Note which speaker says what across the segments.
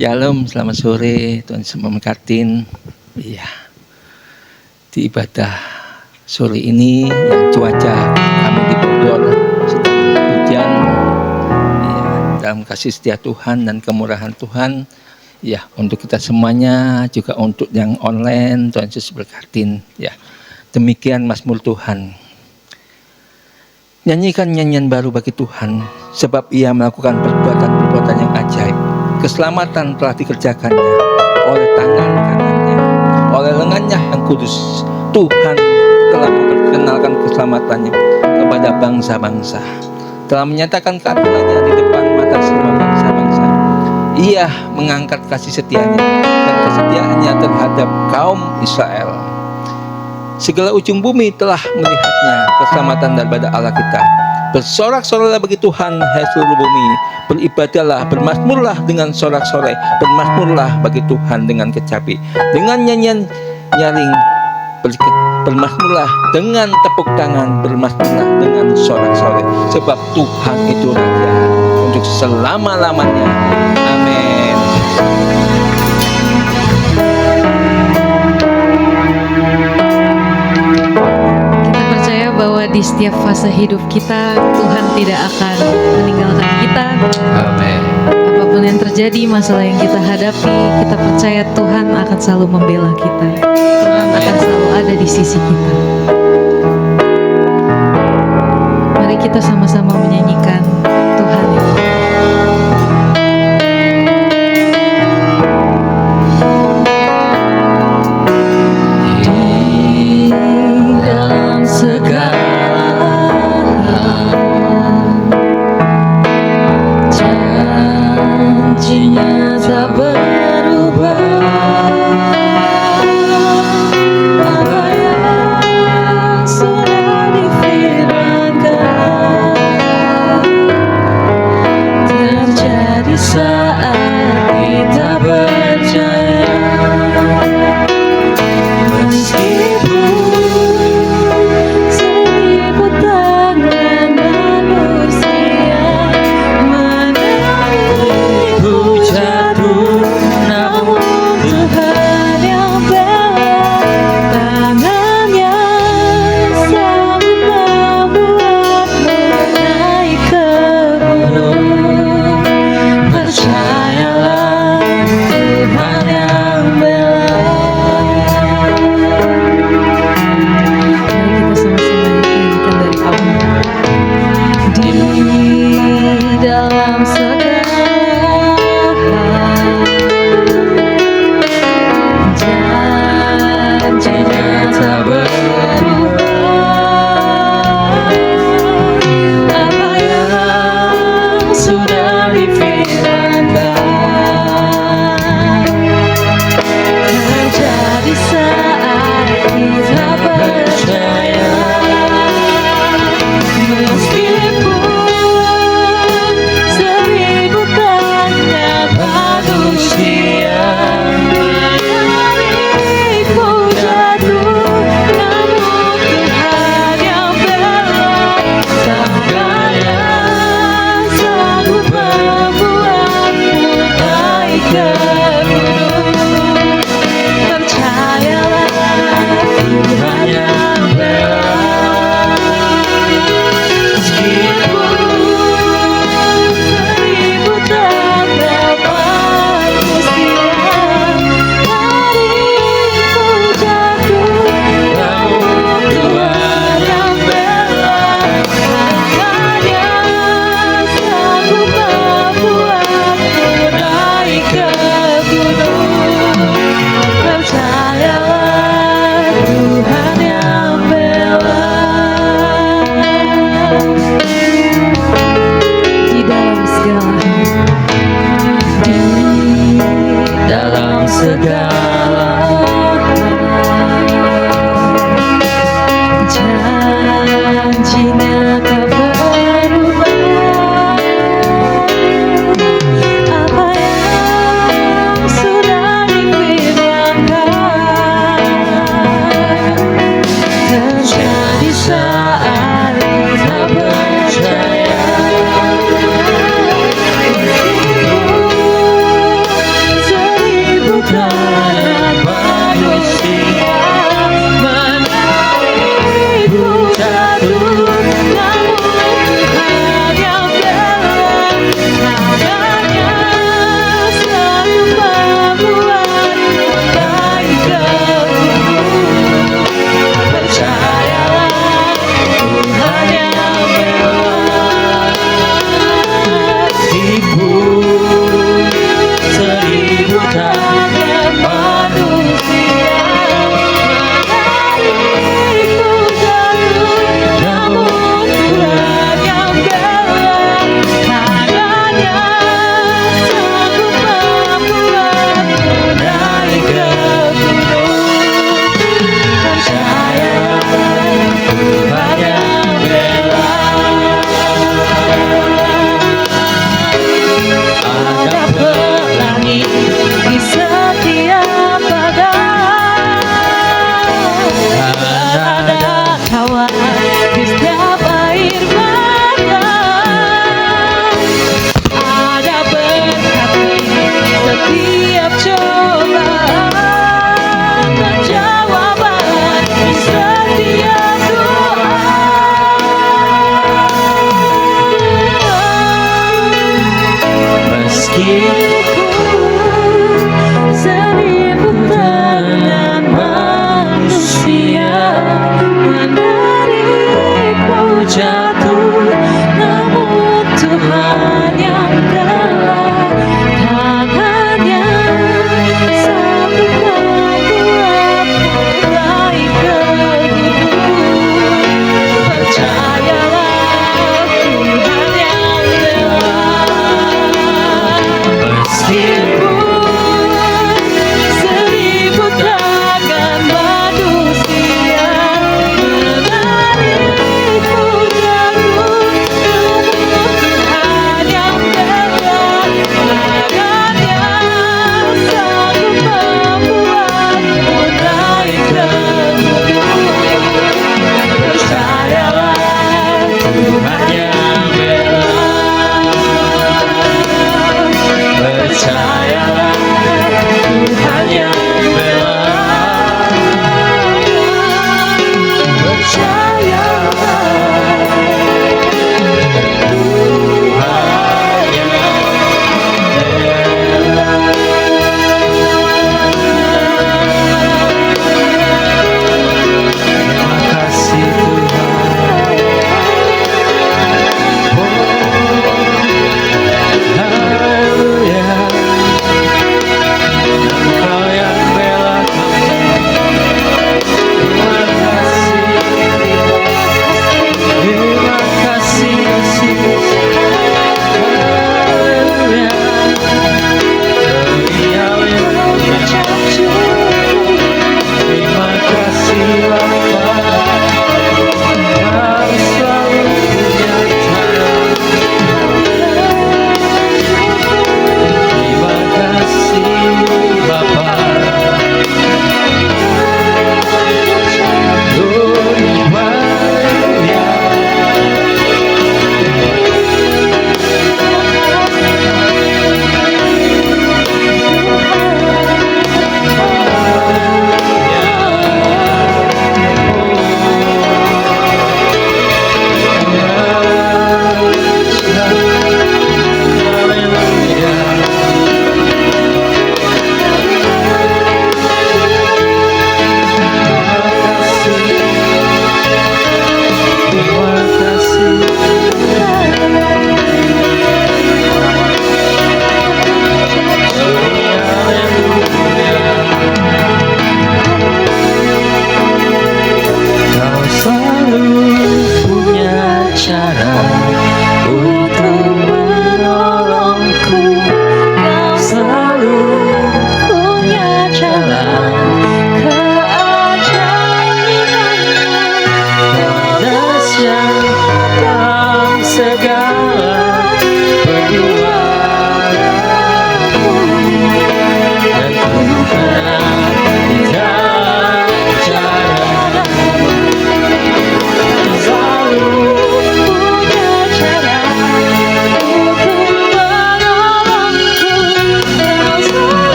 Speaker 1: Shalom, selamat sore, Tuhan Yesus memberkatin. Iya, di ibadah sore ini yang cuaca kami di Bogor sedang hujan. Iya, dalam kasih setia Tuhan dan kemurahan Tuhan, ya untuk kita semuanya juga untuk yang online, Tuhan Yesus berkatin. Ya, demikian Mazmur Tuhan. Nyanyikan nyanyian baru bagi Tuhan, sebab Ia melakukan perbuatan-perbuatan yang ajaib. Keselamatan telah dikerjakannya oleh tangan kanannya, oleh lengannya yang kudus. Tuhan telah memperkenalkan keselamatannya kepada bangsa-bangsa, telah menyatakan keadilannya di depan mata semua bangsa-bangsa. Ia mengangkat kasih setianya dan kesetiaannya terhadap kaum Israel. Segala ujung bumi telah melihatnya, keselamatan daripada Allah kita. Bersorak-soraklah bagi Tuhan, hai seluruh bumi. Beribadahlah, bermazmurlah dengan sorak-sorai. Bermazmurlah bagi Tuhan dengan kecapi. Dengan nyanyian nyaring, bermazmurlah dengan tepuk tangan. Bermazmurlah dengan sorak-sorai. Sebab Tuhan itu Raja untuk selama-lamanya. Amin.
Speaker 2: Bahwa di setiap fase hidup kita, Tuhan tidak akan meninggalkan kita.
Speaker 1: Amin.
Speaker 2: Apapun yang terjadi, masalah yang kita hadapi, kita percaya Tuhan akan selalu membela kita. Tuhan akan selalu ada di sisi kita. Mari kita sama-sama menyanyikan Tuhan ini.
Speaker 3: Sudah difirmankan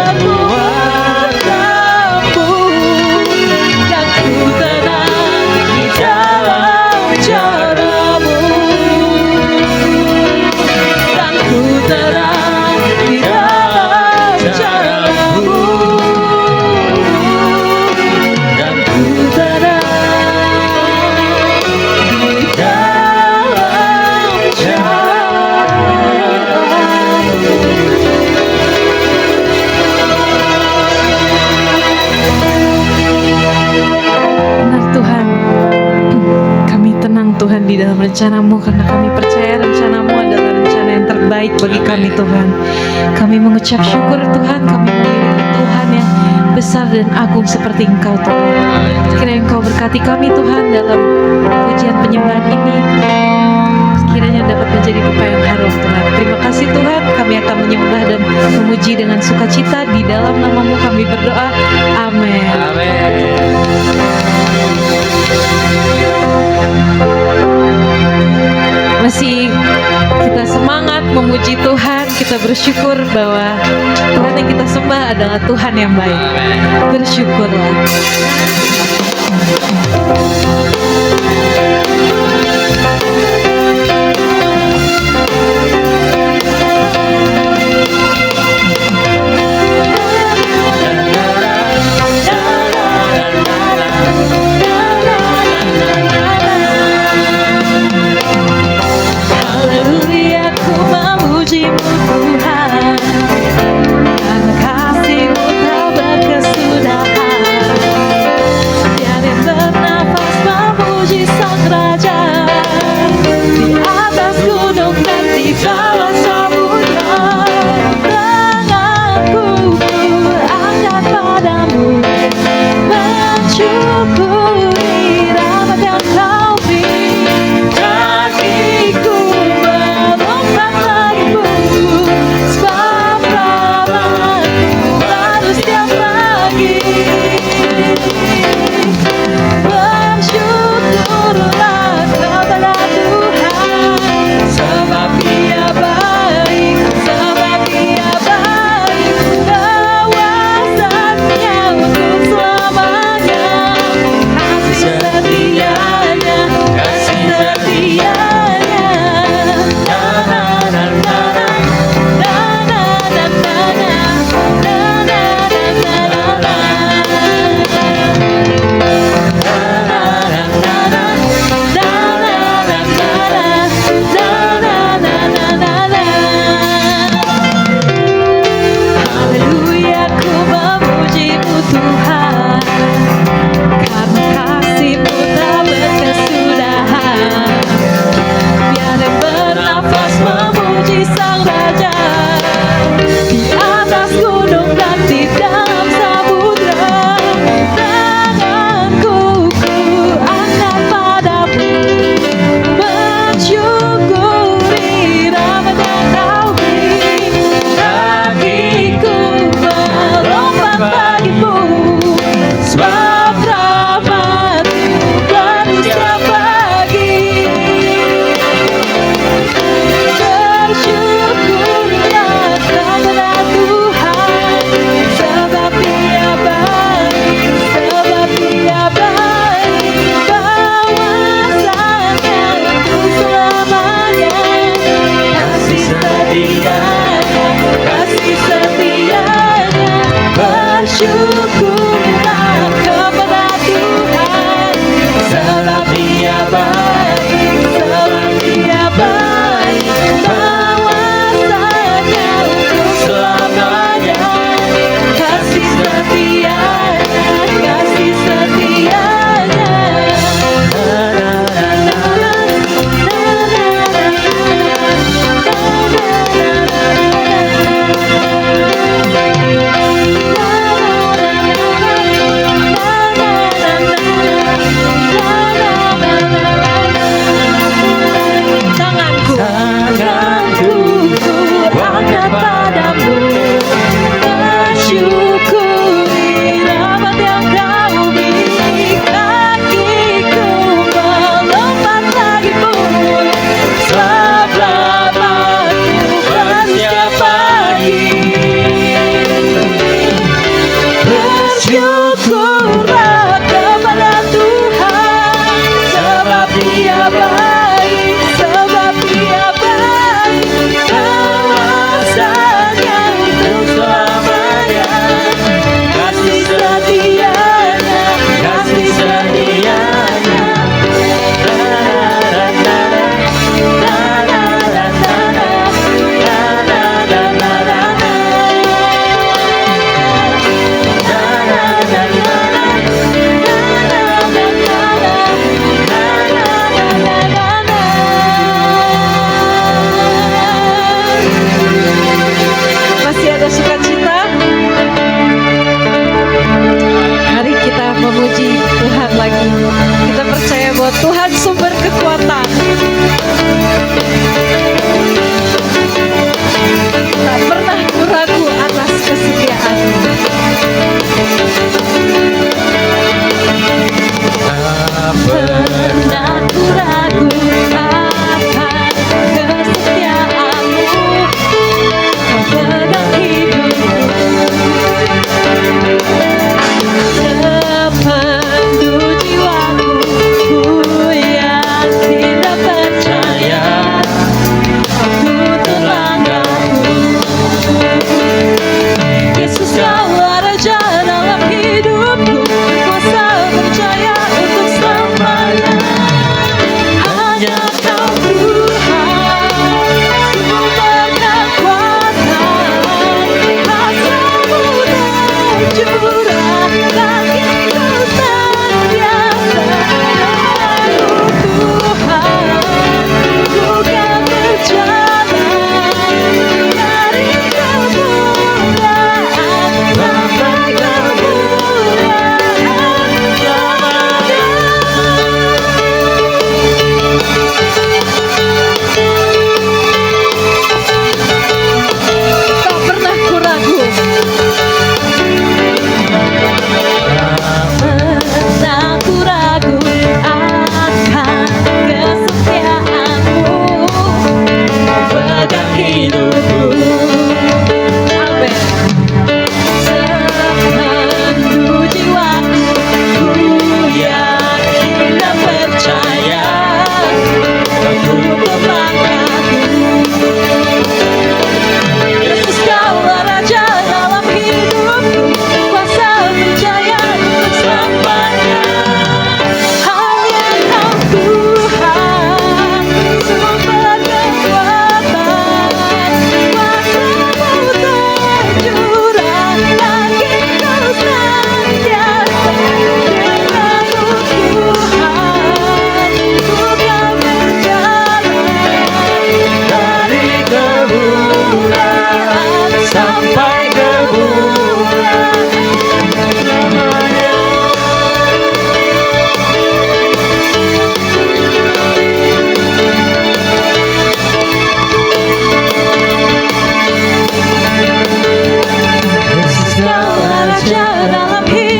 Speaker 2: perbuatanmu, dan ku tenang di dalam caramu, dan ku tenang di dalam caramu, dan ku tenang di dalam Benar Tuhan, kami tenang Tuhan di dalam rencana-Mu, karena kami percaya rencana-Mu adalah rencana yang terbaik bagi kami Tuhan. Kami mengucap syukur Tuhan, kami memiliki Tuhan yang besar dan agung seperti Engkau Tuhan. Kiranya Engkau berkati kami Tuhan dalam pujian penyembahan ini, kiranya dapat menjadi pipa yang harum Tuhan. Terima kasih Tuhan, kami akan menyembah dan memuji dengan sukacita. Di dalam nama-Mu kami berdoa, amin. Masih kita semangat memuji Tuhan, kita bersyukur bahwa Tuhan yang kita sembah adalah Tuhan yang baik. Bersyukurlah. Haleluya, ku memuji-Mu Tuhan, karena kasih-Mu tak berkesudahan. Biar yang bernafas memuji Sang Raja, di atas gunung dan di bawah samudra. Tanganku ku angkat padamu, mensyukuri rahmat yang Kau beri. Kakiku melompat bagimu, sebab rahmat-Mu baru setiap pagi. Bersyukurlah kepada Tuhan, sebab Dia baik, sebab Dia baik. Kuasanya untuk selamanya, kasih setianya, kasih setianya. Na na na na na, na na na na na, na na na na na. Haleluya, ku memuji-Mu Tuhan, karena kasih-Mu tak berkesudahan. Biar yang bernafas memuji Sang Raja, di atas gunung dan di dalam samudra. Tanganku ku angkat padamu, mensyukuri rahmat yang Kau beri. Kakiku melompat bagimu, sebab rahmat-Mu baru setiap pagi. Bersyukurlah kepada Tuhan, sebab Dia baik, sebab Dia baik. Kuasanya untuk selamanya, kasih setianya, kasih setianya. Bersyukurlah kepada Tuhan, sebab Dia baik, sebab Dia baik. Kuasanya untuk selamanya, kasih setianya, kasih setianya. Na na na na na, na na na na na.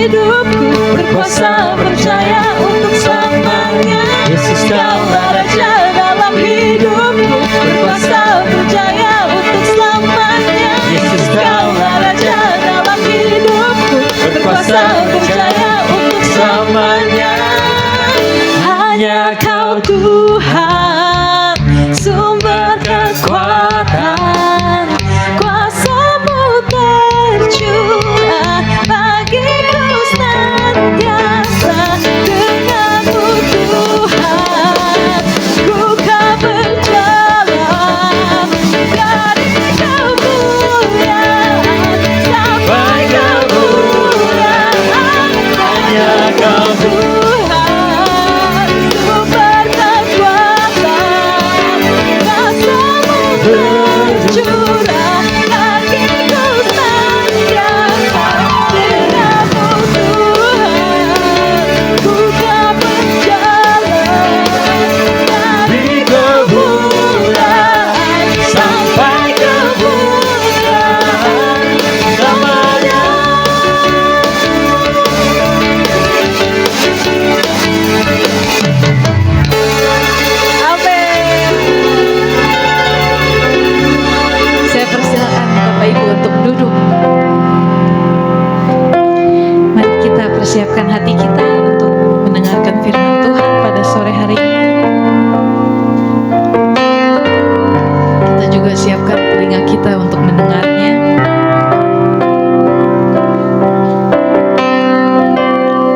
Speaker 2: hidupku, berkuasa percaya untuk selamanya. Yesus kaulah Raja dalam hidupku, berkuasa percaya untuk selamanya. Yesus kaulah Raja dalam hidupku, berkuasa percaya untuk selamanya. Hanya Kau Tuhan, sumber kekuatan, kuasa-Mu tercurah bagiku senantiasa. Denganmu Tuhan, ku kan berjalan dari kemuliaan sampai kemuliaan. Hanya Kau Tuhan, sumber kekuatan, kuasa-Mu tercurah bagiku senantiasa. Denganmu Tuhan, ku kan berjalan dari kemuliaan sampai kemuliaan selamanya. Amin. Saya persilakan Bapak Ibu untuk duduk. Mari kita persiapkan hati kita untuk mendengarkan firman Tuhan pada sore hari ini. Kita juga siapkan telinga kita untuk mendengarnya.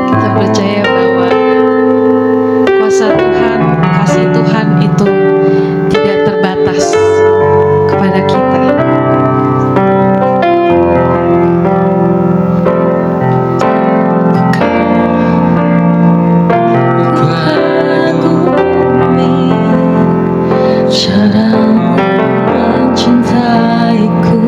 Speaker 2: Kita percaya bahwa kuasa Tuhan, kasih Tuhan itu tidak terbatas kepada kita. Kagumi caramu mencintaiku,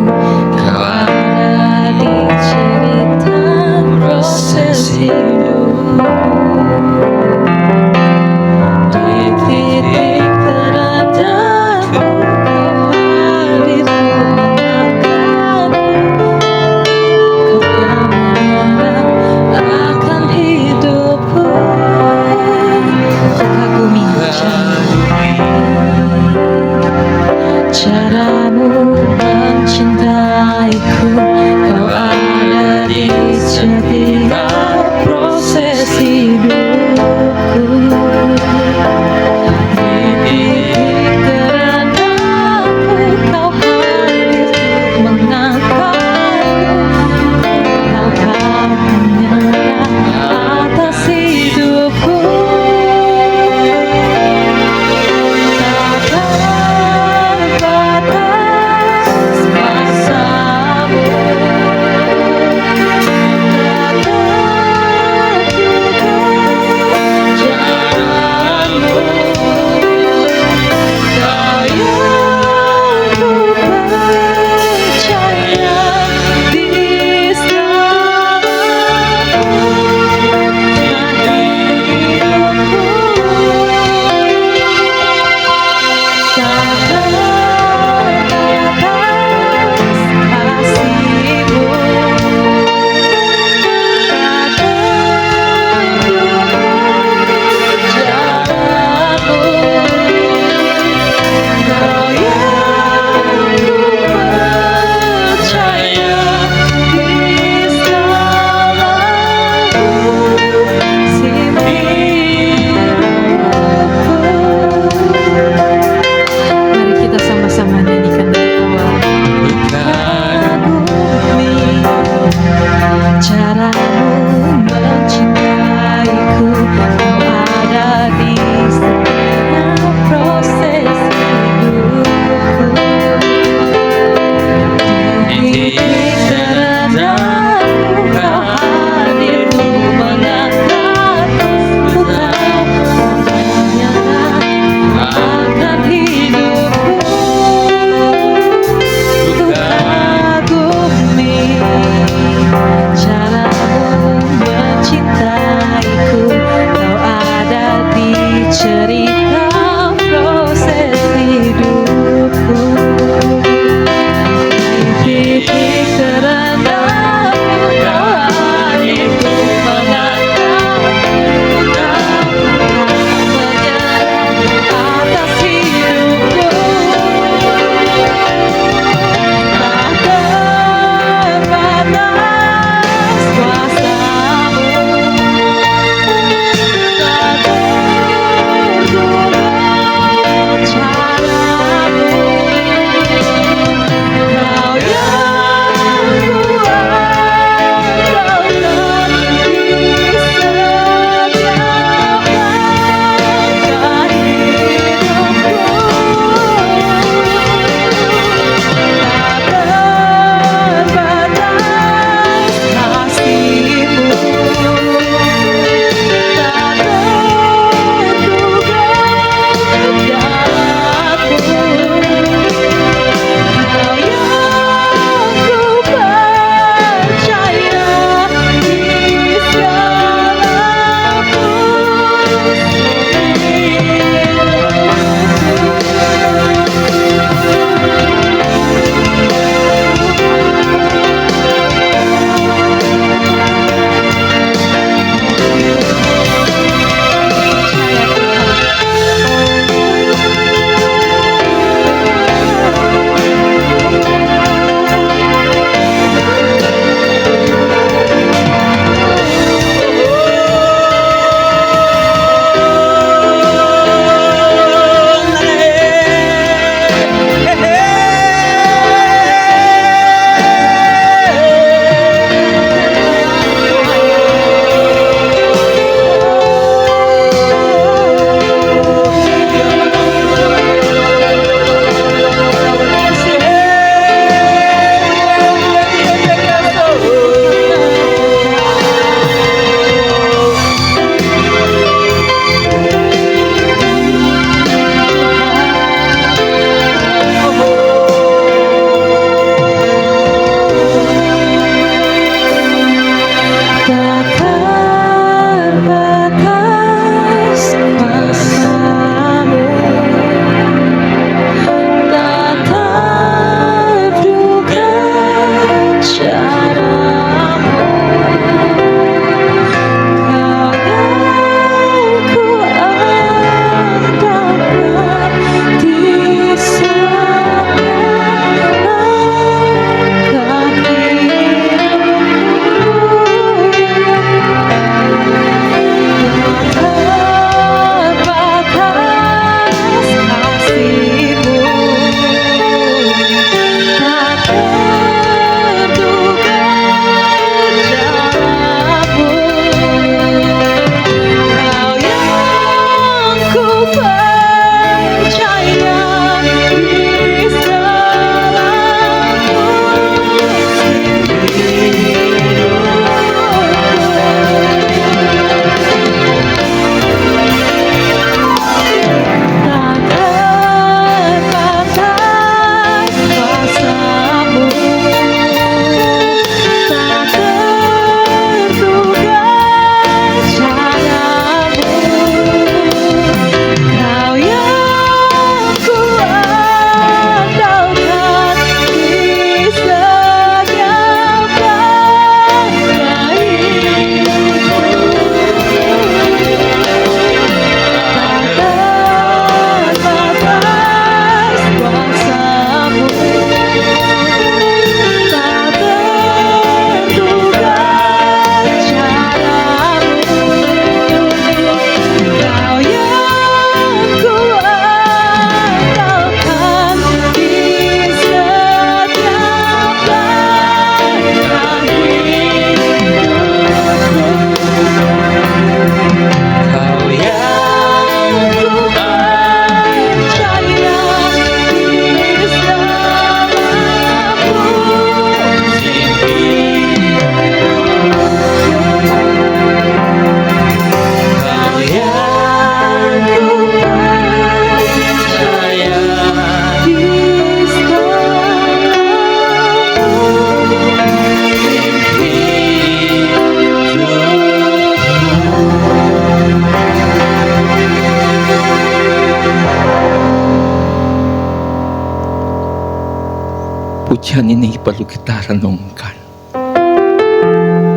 Speaker 1: pujian ini perlu kita renungkan.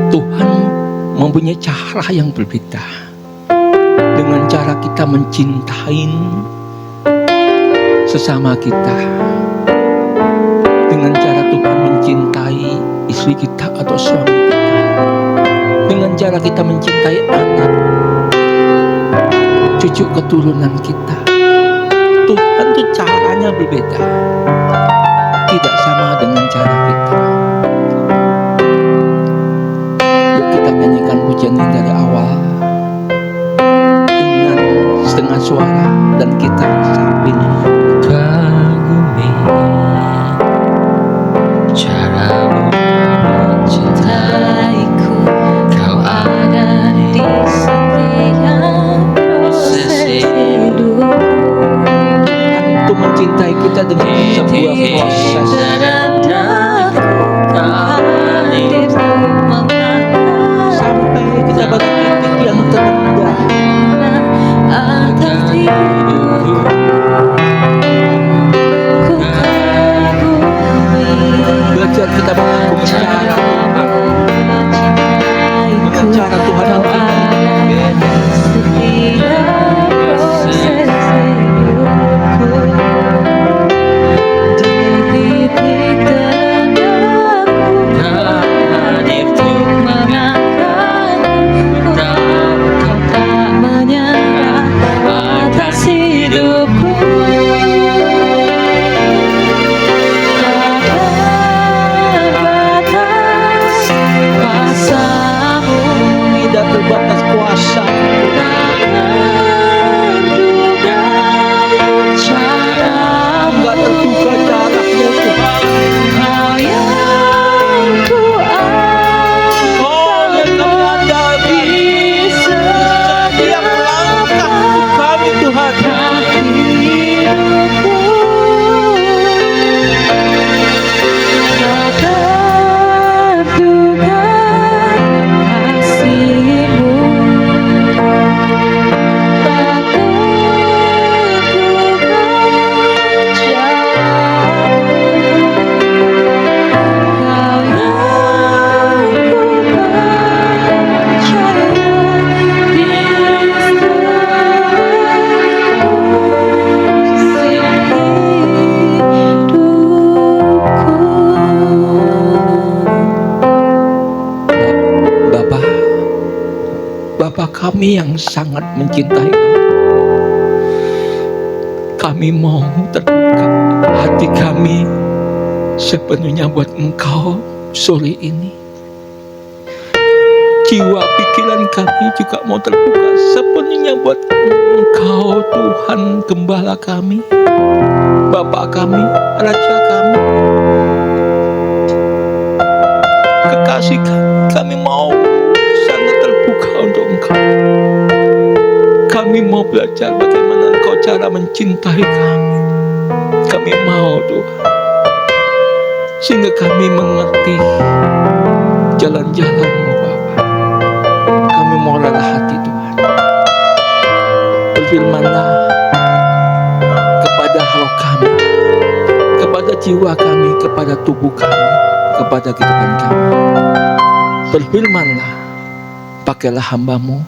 Speaker 1: Tuhan mempunyai cara yang berbeda dengan cara kita mencintai sesama kita, dengan cara Tuhan mencintai istri kita atau suami kita, dengan cara kita mencintai anak, cucu keturunan kita. Tuhan itu caranya berbeda, tidak sama dengan cara kita. Yuk kita nyanyikan pujian ini dari awal dengan setengah suara dan kita resapi.
Speaker 3: Kagumi caramu mencintaiku, kau ada di setiap proses hidupku.
Speaker 1: Tuhan itu mencintai kita dengan sebuah proses. Sampai kita pada titik yang terendah. Belajar kita mengagumi cara Tuhan, dengan cara Tuhan yang berbeda. Tidak terbatas kuasa. Enggak terduga caramu Tuhan. Kau yang menghadapi setiap langkah kami Tuhan. Bapa kami yang sangat mencintai kami mau terbuka hati kami sepenuhnya buat Engkau sore ini. Jiwa pikiran kami juga mau terbuka sepenuhnya buat Engkau Tuhan Gembala kami, Bapa kami, Raja kami, kekasih kami mau sangat terbuka untuk Engkau. Kami mau belajar bagaimana Engkau cara mencintai kami. Kami mau Tuhan, sehingga kami mengerti jalan-jalan-Mu Bapa. Kami mau rendah hati Tuhan. Berfirman-Lah kepada roh kami, kepada jiwa kami, kepada tubuh kami, kepada kehidupan kami. Berfirman-Lah, pakailah hamba-Mu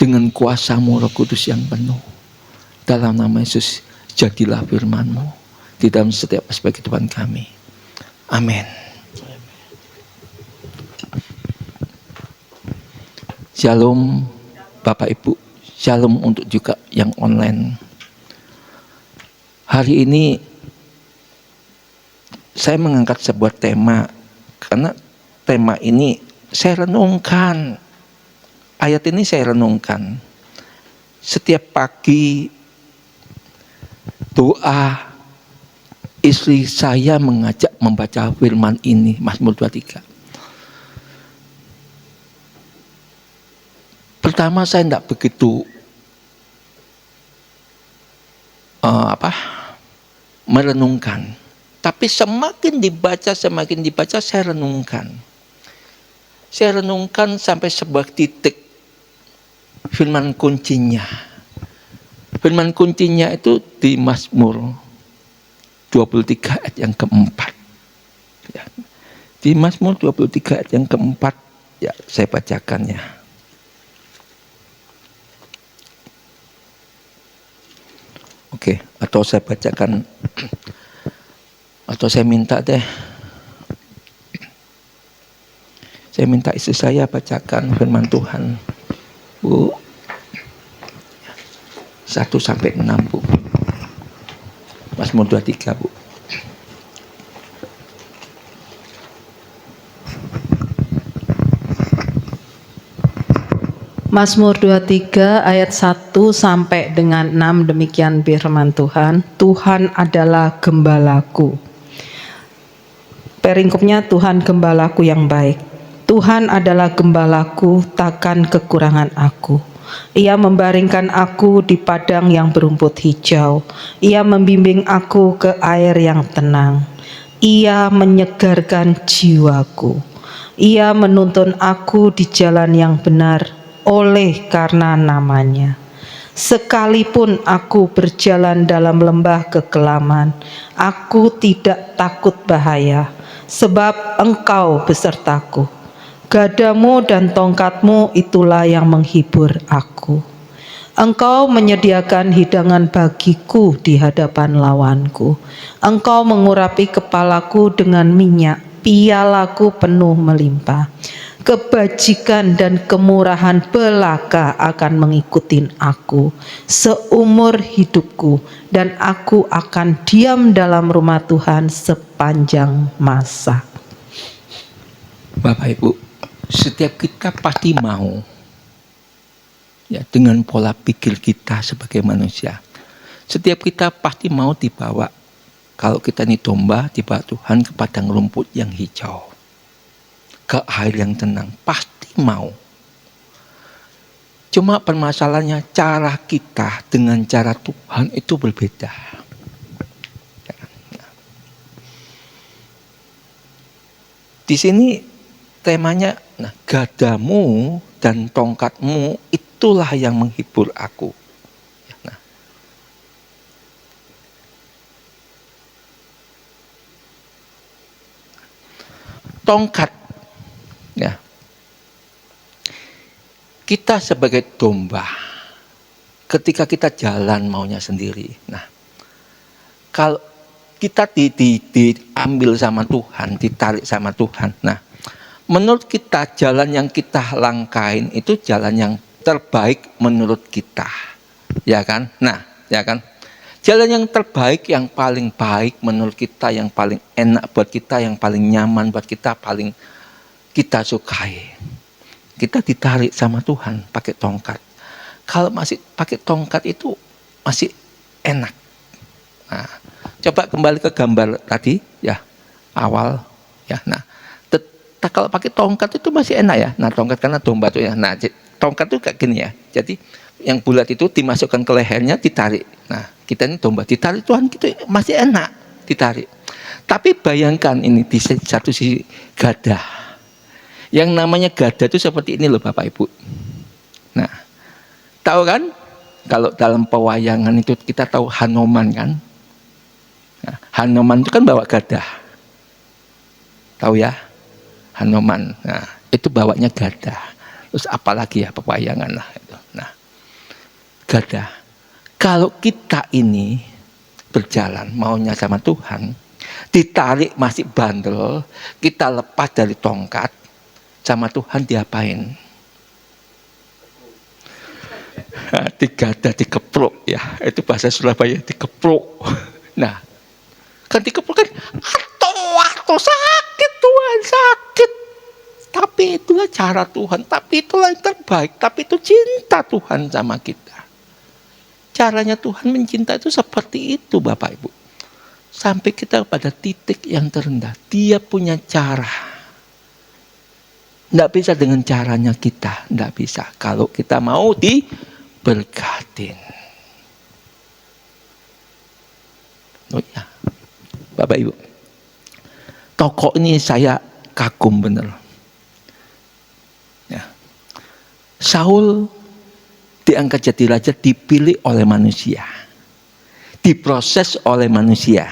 Speaker 1: dengan kuasa-Mu Roh Kudus yang penuh. Dalam nama Yesus, jadilah firman-Mu di dalam setiap aspek kehidupan kami. Amin. Shalom Bapak Ibu, shalom untuk juga yang online. Hari ini saya mengangkat sebuah tema, karena tema ini saya renungkan. Ayat ini saya renungkan. Setiap pagi doa istri saya mengajak membaca firman ini, Mazmur 23. Pertama saya tidak begitu merenungkan. Tapi semakin dibaca saya renungkan. Saya renungkan sampai sebuah titik firman kuncinya. Firman kuncinya itu di Mazmur 23 ayat yang keempat. Ya. Di Mazmur 23 ayat yang keempat, ya saya bacakannya. Oke, atau saya bacakan, atau saya minta deh. Saya minta istri saya bacakan firman Tuhan. Bu, 1-6 Bu. Mazmur 23 Bu.
Speaker 4: Mazmur 23 ayat 1 sampai dengan 6, demikian firman Tuhan. Tuhan adalah gembalaku. Peringkupnya, Tuhan gembalaku yang baik. Tuhan adalah gembalaku, takkan kekurangan aku. Ia membaringkan aku di padang yang berumput hijau. Ia membimbing aku ke air yang tenang. Ia menyegarkan jiwaku. Ia menuntun aku di jalan yang benar oleh karena namanya. Sekalipun aku berjalan dalam lembah kekelaman, aku tidak takut bahaya, sebab Engkau besertaku. Gadamu dan tongkatmu itulah yang menghibur aku. Engkau menyediakan hidangan bagiku di hadapan lawanku. Engkau mengurapi kepalaku dengan minyak, pialaku penuh melimpah. Kebajikan dan kemurahan belaka akan mengikuti aku seumur hidupku, dan aku akan diam dalam rumah Tuhan sepanjang masa.
Speaker 1: Bapak Ibu, setiap kita pasti mau, ya, dengan pola pikir kita sebagai manusia. Setiap kita pasti mau dibawa, kalau kita ini domba, dibawa Tuhan ke padang rumput yang hijau, ke air yang tenang, pasti mau. Cuma permasalahannya cara kita dengan cara Tuhan itu berbeda. Di sini temanya, nah, gadamu dan tongkatmu itulah yang menghibur aku. Nah, tongkat, ya, kita sebagai domba, ketika kita jalan maunya sendiri. Nah, kalau kita diambil sama Tuhan, ditarik sama Tuhan. Nah, menurut kita jalan yang kita langkain itu jalan yang terbaik menurut kita, ya kan? Nah, ya kan? Jalan yang terbaik, yang paling baik menurut kita, yang paling enak buat kita, yang paling nyaman buat kita, paling kita sukai. Kita ditarik sama Tuhan pakai tongkat. Kalau masih pakai tongkat itu masih enak. Nah, coba kembali ke gambar tadi, ya, awal, ya. Nah, kalau pakai tongkat itu masih enak, ya. Nah, tongkat karena domba tuh, ya. Nah, tongkat itu kayak gini, ya. Jadi yang bulat itu dimasukkan ke lehernya, ditarik. Nah, kita ini domba, ditarik Tuhan, gitu masih enak ditarik. Tapi bayangkan ini di satu sisi gada. Yang namanya gada itu seperti ini loh Bapak Ibu. Nah, tahu kan? Kalau dalam pewayangan itu kita tahu Hanoman kan? Nah, Hanoman itu kan bawa gada. Tahu ya? Hanoman. Nah, itu bawanya gada. Terus apalagi ya pewayangan lah itu. Nah, gada. Kalau kita ini berjalan maunya sama Tuhan, ditarik masih bandel, kita lepas dari tongkat, sama Tuhan diapain? Digada, dikeprok, ya. Itu bahasa Surabaya, dikeprok. Nah, kan dikeprok kan, atau sakit Tuhan, sakit. Tapi itulah cara Tuhan, tapi itulah yang terbaik, tapi itu cinta Tuhan sama kita. Caranya Tuhan mencinta itu seperti itu Bapak Ibu. Sampai kita pada titik yang terendah, Dia punya cara. Tidak bisa dengan caranya kita, tidak bisa. Kalau kita mau diberkatin. Oh ya, Bapak Ibu, tokoh ini saya kagum benar. Ya. Saul diangkat jadi raja, dipilih oleh manusia, diproses oleh manusia,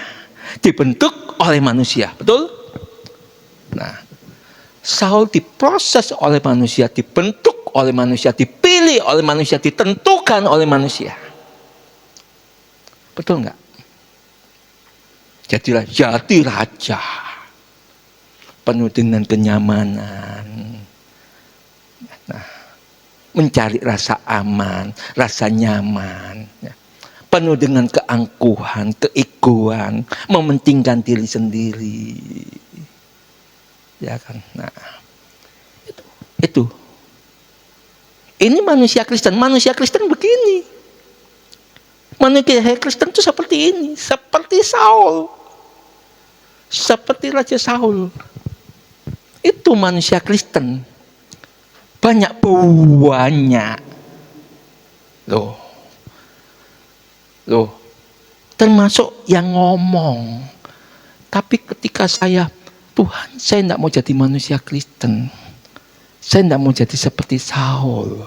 Speaker 1: dibentuk oleh manusia, betul? Nah, Saul diproses oleh manusia, dibentuk oleh manusia, dipilih oleh manusia, ditentukan oleh manusia. Betul nggak? Jadilah jadi raja, penuh dengan kenyamanan. Nah, mencari rasa aman, rasa nyaman, ya. Penuh dengan keangkuhan, keegoan, mementingkan diri sendiri, ya kan? Nah, itu. Ini manusia Kristen. Manusia Kristen begini. Manusia Kristen itu seperti ini, seperti Saul, seperti Raja Saul. Itu manusia Kristen. Banyak buahnya. Loh, termasuk yang ngomong. Tapi ketika Tuhan, saya tidak mau jadi manusia Kristen. Saya tidak mau jadi seperti Saul.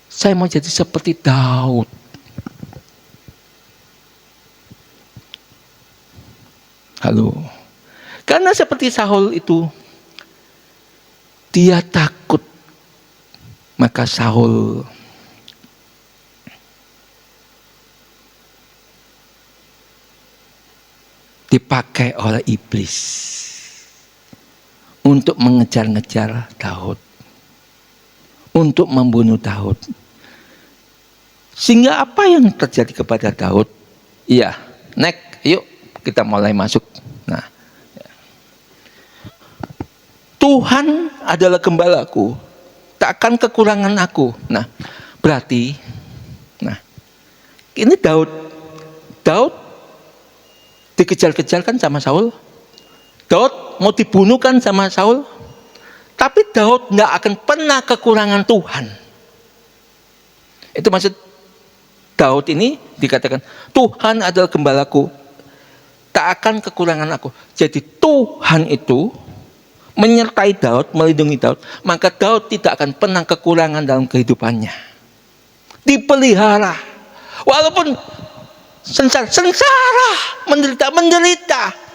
Speaker 1: Saya mau jadi seperti Daud. Halo. Karena seperti Saul itu, dia takut. Maka Saul dipakai oleh iblis untuk mengejar-ngejar Daud, untuk membunuh Daud. Sehingga apa yang terjadi kepada Daud? Iya, yuk kita mulai masuk. Nah, Tuhan adalah gembalaku, tak akan kekurangan aku. Nah, berarti, ini Daud dikejar-kejar kan sama Saul. Daud mau dibunuh kan sama Saul. Tapi Daud nggak akan pernah kekurangan Tuhan. Itu maksud Daud ini dikatakan, Tuhan adalah gembalaku, tak akan kekurangan aku. Jadi Tuhan itu menyertai Daud, melindungi Daud. Maka Daud tidak akan pernah kekurangan dalam kehidupannya. Dipelihara. Walaupun sengsara, menderita,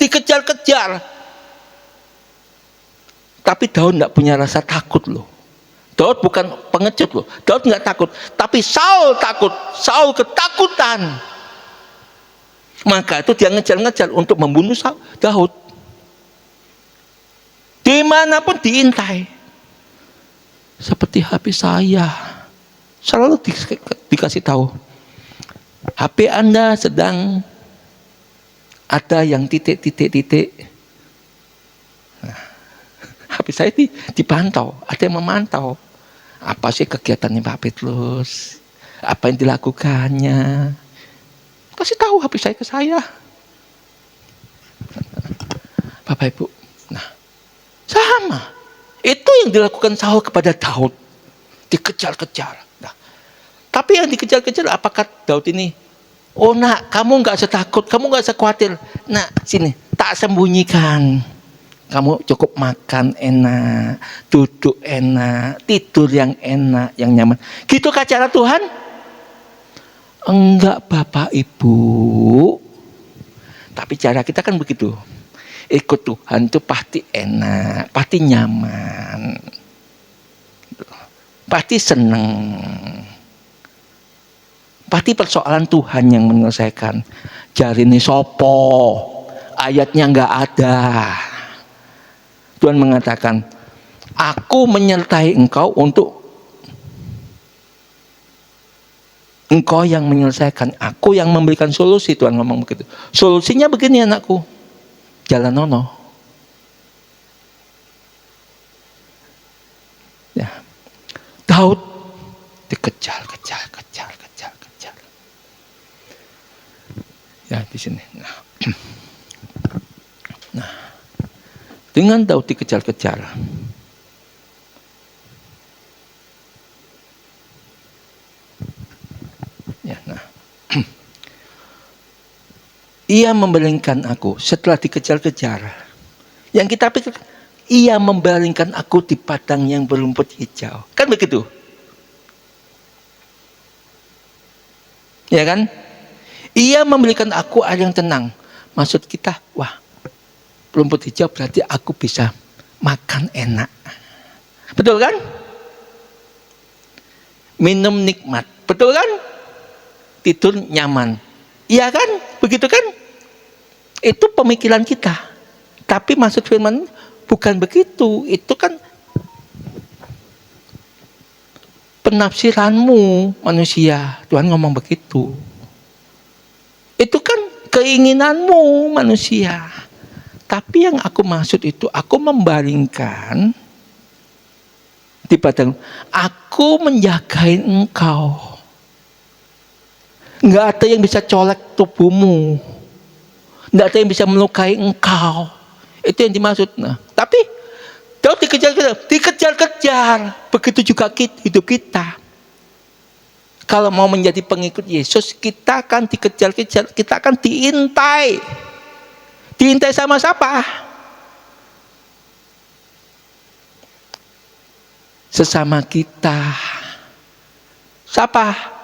Speaker 1: dikejar-kejar. Tapi Daud tidak punya rasa takut loh. Daud bukan pengecut loh. Daud nggak takut. Tapi Saul takut. Saul ketakutan. Maka itu dia ngejar-ngejar untuk membunuh Daud. Dimanapun diintai. Seperti HP saya. Selalu dikasih tahu. HP Anda sedang ada yang titik. Nah, HP saya dipantau, ada yang memantau. Apa sih kegiatannya Pak Petrus? Apa yang dilakukannya? Kasih tahu HP saya ke saya. Bapak Ibu, nah sama. Itu yang dilakukan Saul kepada Daud. Dikejar-kejar. Tapi yang dikejar-kejar apakah Daud ini? Oh nak, kamu nggak usah takut, kamu nggak usah khawatir. Nak, sini, tak sembunyikan. Kamu cukup makan enak, duduk enak, tidur yang enak, yang nyaman. Gitukah cara Tuhan? Enggak Bapak Ibu. Tapi cara kita kan begitu. Ikut Tuhan itu pasti enak, pasti nyaman, pasti seneng. Pasti persoalan Tuhan yang menyelesaikan. Jarine sopo, ayatnya nggak ada. Tuhan mengatakan, aku menyertai engkau untuk engkau yang menyelesaikan, aku yang memberikan solusi. Tuhan ngomong begitu. Solusinya begini anakku, jalan nono. Ya. Daud dikejar. Ya, di sini. Nah, dengan Daud dikejar-kejar, ya, ia membalingkan aku setelah dikejar-kejar. Yang kita pikir, ia membalingkan aku di padang yang berumput hijau. Kan begitu? Ya kan? Ia memberikan aku air yang tenang, maksud kita, wah, rumput hijau berarti aku bisa makan enak. Betul kan? Minum nikmat. Betul kan? Tidur nyaman. Iya kan? Begitu kan? Itu pemikiran kita. Tapi maksud firman bukan begitu. Itu kan penafsiranmu manusia. Tuhan ngomong begitu. Itu kan keinginanmu manusia. Tapi yang aku maksud itu, aku membandingkan di padang, aku menjagain engkau. Nggak ada yang bisa colek tubuhmu. Nggak ada yang bisa melukai engkau. Itu yang dimaksud. Nah, tapi Daud dikejar-kejar. Begitu juga hidup kita. Kalau mau menjadi pengikut Yesus, kita akan dikejar-kejar, kita akan diintai. Diintai sama siapa? Sesama kita. Siapa?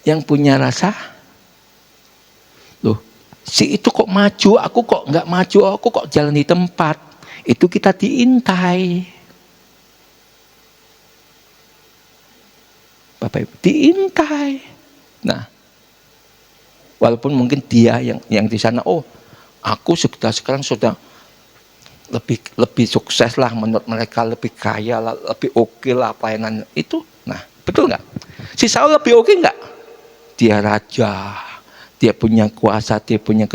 Speaker 1: Yang punya rasa, loh, si itu kok maju, aku kok nggak maju, aku kok jalan di tempat. Itu kita diintai. Bapak Ibu, diintai. Nah, walaupun mungkin dia yang di sana, oh, aku sekarang sudah lebih sukses lah menurut mereka, lebih kaya lah, lebih oke lah pelayanan itu. Nah, betul nggak? Si Saul lebih oke nggak? Dia raja, dia punya kuasa, dia punya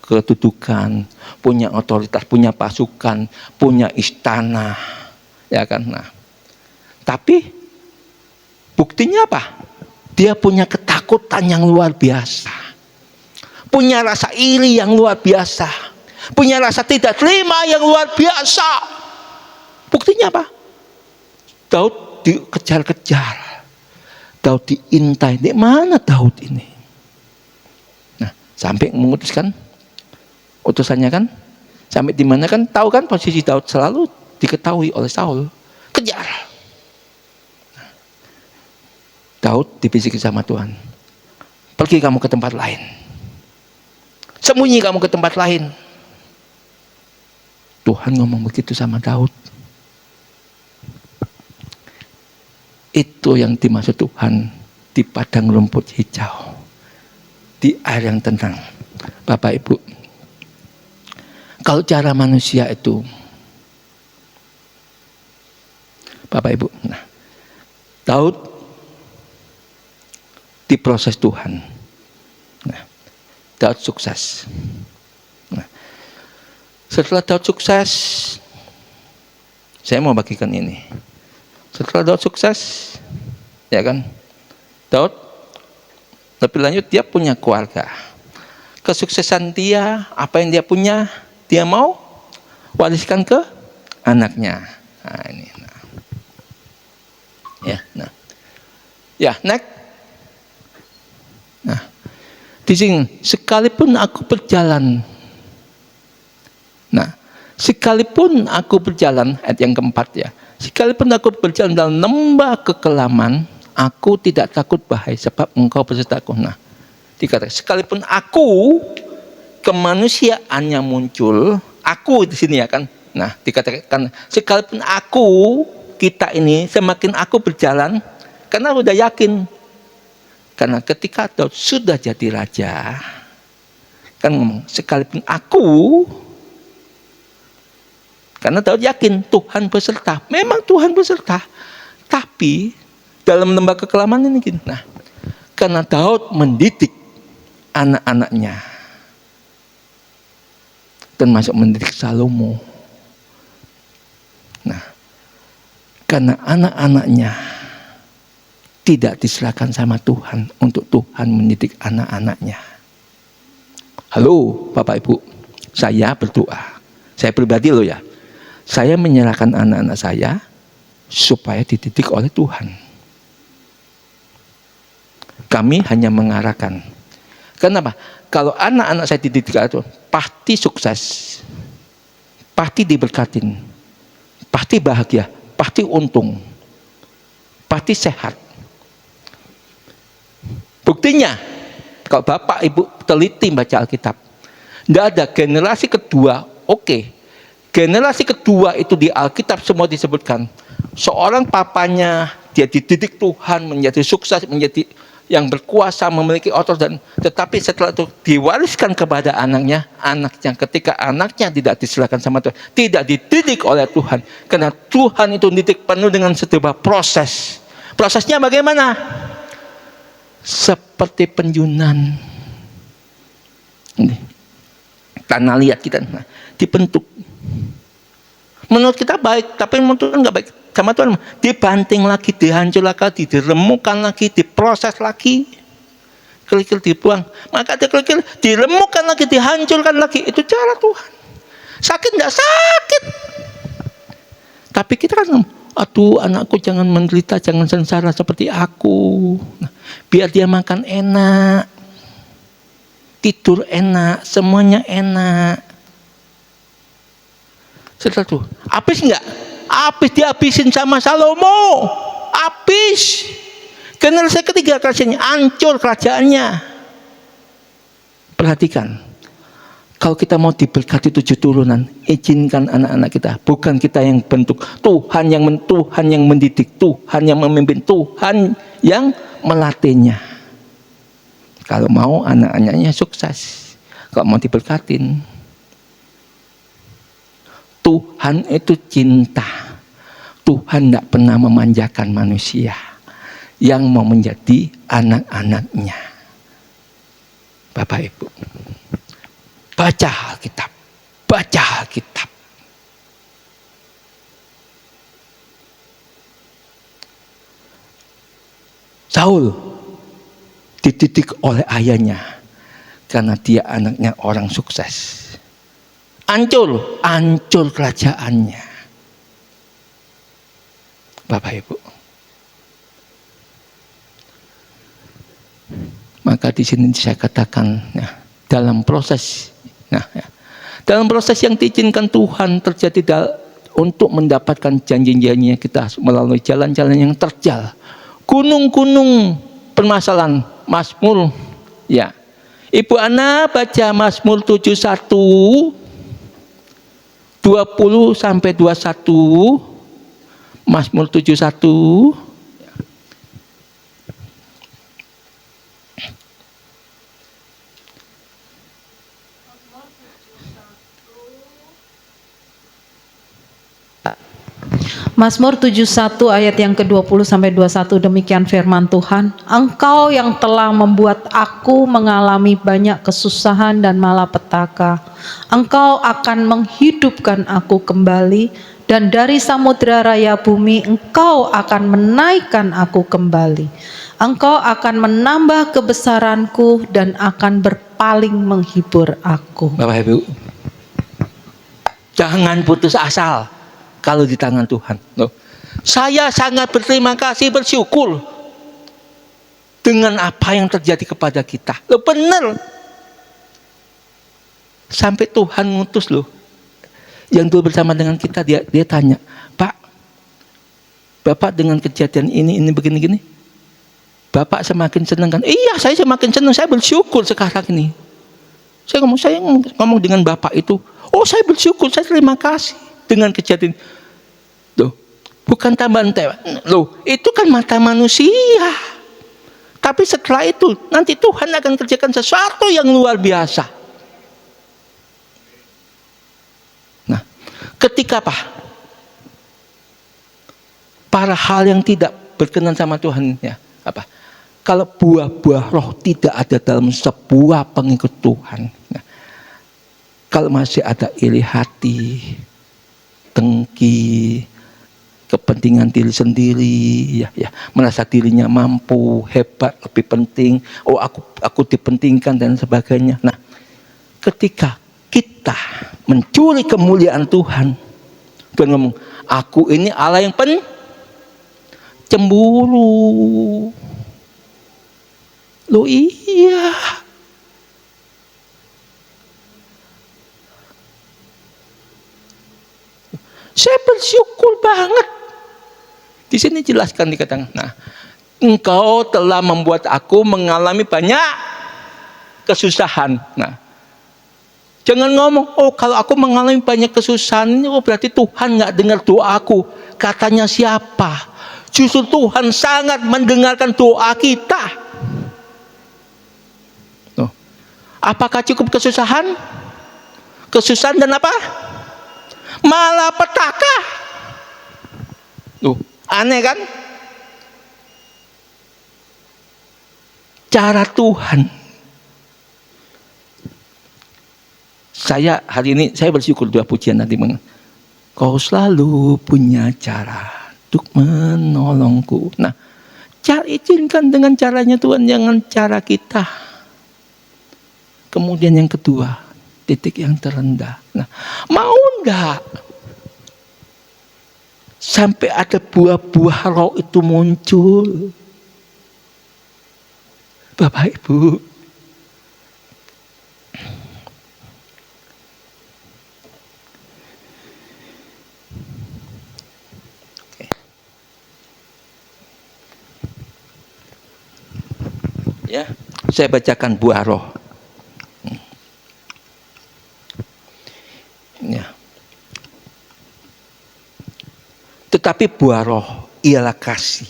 Speaker 1: kedudukan, punya otoritas, punya pasukan, punya istana, ya kan? Nah, tapi buktinya apa? Dia punya ketakutan yang luar biasa, punya rasa iri yang luar biasa, punya rasa tidak terima yang luar biasa. Buktinya apa? Daud dikejar-kejar, Daud diintai. Di mana Daud ini? Nah, sampai memutuskan utusannya kan, sampai di mana kan, tahu kan posisi Daud selalu diketahui oleh Saul. Kejar. Daud dibisiki sama Tuhan, pergi kamu ke tempat lain, sembunyi kamu ke tempat lain. Tuhan ngomong begitu sama Daud. Itu yang dimaksud Tuhan di padang rumput hijau, di air yang tenang. Bapak Ibu, kalau cara manusia itu, Bapak Ibu, nah, Daud diproses Tuhan. Nah, Daud sukses. Nah, setelah Daud sukses, saya mau bagikan ini. Setelah Daud sukses, ya kan, Daud lebih lanjut dia punya keluarga. Kesuksesan dia, apa yang dia punya, dia mau wariskan ke anaknya. Nah, ini. Nah. Ya, next. Nah, di sini sekalipun aku berjalan. Nah, sekalipun aku berjalan, ayat yang keempat ya. Sekalipun aku berjalan dalam lembah kekelaman, aku tidak takut bahaya sebab engkau besertaku. Nah, dikatakan sekalipun aku, kemanusiaannya muncul, aku di sini ya kan. Nah, dikatakan sekalipun aku, kita ini semakin aku berjalan, karena udah yakin. Karena ketika Daud sudah jadi raja, kan ngomong sekalipun aku, karena Daud yakin Tuhan beserta. Memang Tuhan beserta. Tapi dalam lembah kekelaman ini gini. Nah, karena Daud mendidik anak-anaknya, termasuk mendidik Salomo. Nah, karena anak-anaknya tidak diserahkan sama Tuhan untuk Tuhan mendidik anak-anaknya. Halo Bapak Ibu, saya berdoa. Saya pribadi loh ya. Saya menyerahkan anak-anak saya supaya dididik oleh Tuhan. Kami hanya mengarahkan. Kenapa? Kalau anak-anak saya dididik itu pasti sukses, pasti diberkatin, pasti bahagia, pasti untung, pasti sehat. Buktinya, kalau Bapak Ibu teliti baca Alkitab, tidak ada generasi kedua. Oke, generasi kedua itu di Alkitab semua disebutkan. Seorang papanya, dia dididik Tuhan menjadi sukses, menjadi yang berkuasa, memiliki otoritas, tetapi setelah itu diwariskan kepada anaknya ketika anaknya tidak diserahkan sama Tuhan, tidak dididik oleh Tuhan, karena Tuhan itu didik penuh dengan setiap proses. Prosesnya bagaimana? Seperti penjunan. Ini tanah liat kita, dibentuk. Menurut kita baik, tapi menurut Tuhan nggak baik. Sama Tuhan dibanting lagi, dihancur lagi, diremukkan lagi, diproses lagi, kerikil dibuang, maka kerikil diremukkan lagi, dihancurkan lagi. Itu cara Tuhan. Sakit nggak sakit, tapi kita kan, aduh anakku jangan menderita, jangan sengsara seperti aku. Nah, biar dia makan enak, tidur enak, semuanya enak. Setelah itu habis nggak? Habis, dihabisin sama Salomo. Habis. Generasi ketiga kerajaannya hancur, kerajaannya. Perhatikan, kalau kita mau diberkati 7 turunan, izinkan anak-anak kita, bukan kita yang bentuk. Tuhan yang mendidik, Tuhan yang memimpin, Tuhan yang melatihnya. Kalau mau anak-anaknya sukses, kalau mau diberkatin. Tuhan itu cinta. Tuhan tidak pernah memanjakan manusia yang mau menjadi anak-anaknya. Bapak Ibu, baca Alkitab, baca Alkitab. Saul dididik oleh ayahnya karena dia anaknya orang sukses. Hancur kerajaannya. Bapak Ibu. Maka di sini saya katakan, dalam proses yang diizinkan Tuhan terjadi untuk mendapatkan janji-janjinya, kita melalui jalan-jalan yang terjal, gunung-gunung permasalahan, Mazmur, ya. Ibu Ana baca Mazmur 71 20 sampai 21, Mazmur 71.
Speaker 4: Mazmur 71 ayat yang ke-20 sampai 21, demikian firman Tuhan. Engkau yang telah membuat aku mengalami banyak kesusahan dan malapetaka. Engkau akan menghidupkan aku kembali, dan dari samudera raya bumi engkau akan menaikkan aku kembali. Engkau akan menambah kebesaranku dan akan berpaling menghibur aku.
Speaker 1: Bapak Ibu, jangan putus asa kalau di tangan Tuhan. Loh, saya sangat berterima kasih, bersyukur dengan apa yang terjadi kepada kita. Loh, benar. Sampai Tuhan ngutus loh. Yang dulu bersama dengan kita, dia tanya, Pak, Bapak dengan kejadian ini begini-gini, Bapak semakin senang kan? Iya, saya semakin senang, saya bersyukur sekarang ini. Saya ngomong dengan Bapak itu, oh saya bersyukur, saya terima kasih dengan kejadian. Loh, bukan tambahan tewa. Loh, itu kan mata manusia. Tapi setelah itu, nanti Tuhan akan kerjakan sesuatu yang luar biasa. Nah, ketika para hal yang tidak berkenan sama Tuhan, ya, kalau buah-buah roh tidak ada dalam sebuah pengikut Tuhan, nah, kalau masih ada iri hati, dengki, kepentingan diri sendiri, ya, merasa dirinya mampu, hebat, lebih penting, oh aku dipentingkan dan sebagainya. Nah, ketika kita mencuri kemuliaan Tuhan, Tuhan ngomong, aku ini Allah yang cemburu. Loh iya. Saya bersyukur banget. Di sini jelaskan dikatakan, nah, Engkau telah membuat aku mengalami banyak kesusahan. Nah, jangan ngomong, oh kalau aku mengalami banyak kesusahan, oh berarti Tuhan nggak dengar doaku. Katanya siapa? Justru Tuhan sangat mendengarkan doa kita. Tuh. Apakah cukup kesusahan? Kesusahan dan apa? Malapetaka. Tuh, aneh kan? Cara Tuhan. Saya hari ini saya bersyukur dua pujian nanti. Kau selalu punya cara untuk menolongku. Nah, cara izinkan dengan caranya Tuhan, jangan cara kita. Kemudian yang kedua, titik yang terendah. Nah, mau enggak sampai ada buah-buah roh itu muncul? Bapak Ibu, ya, saya bacakan buah roh. Ya. Tetapi buah roh ialah kasih,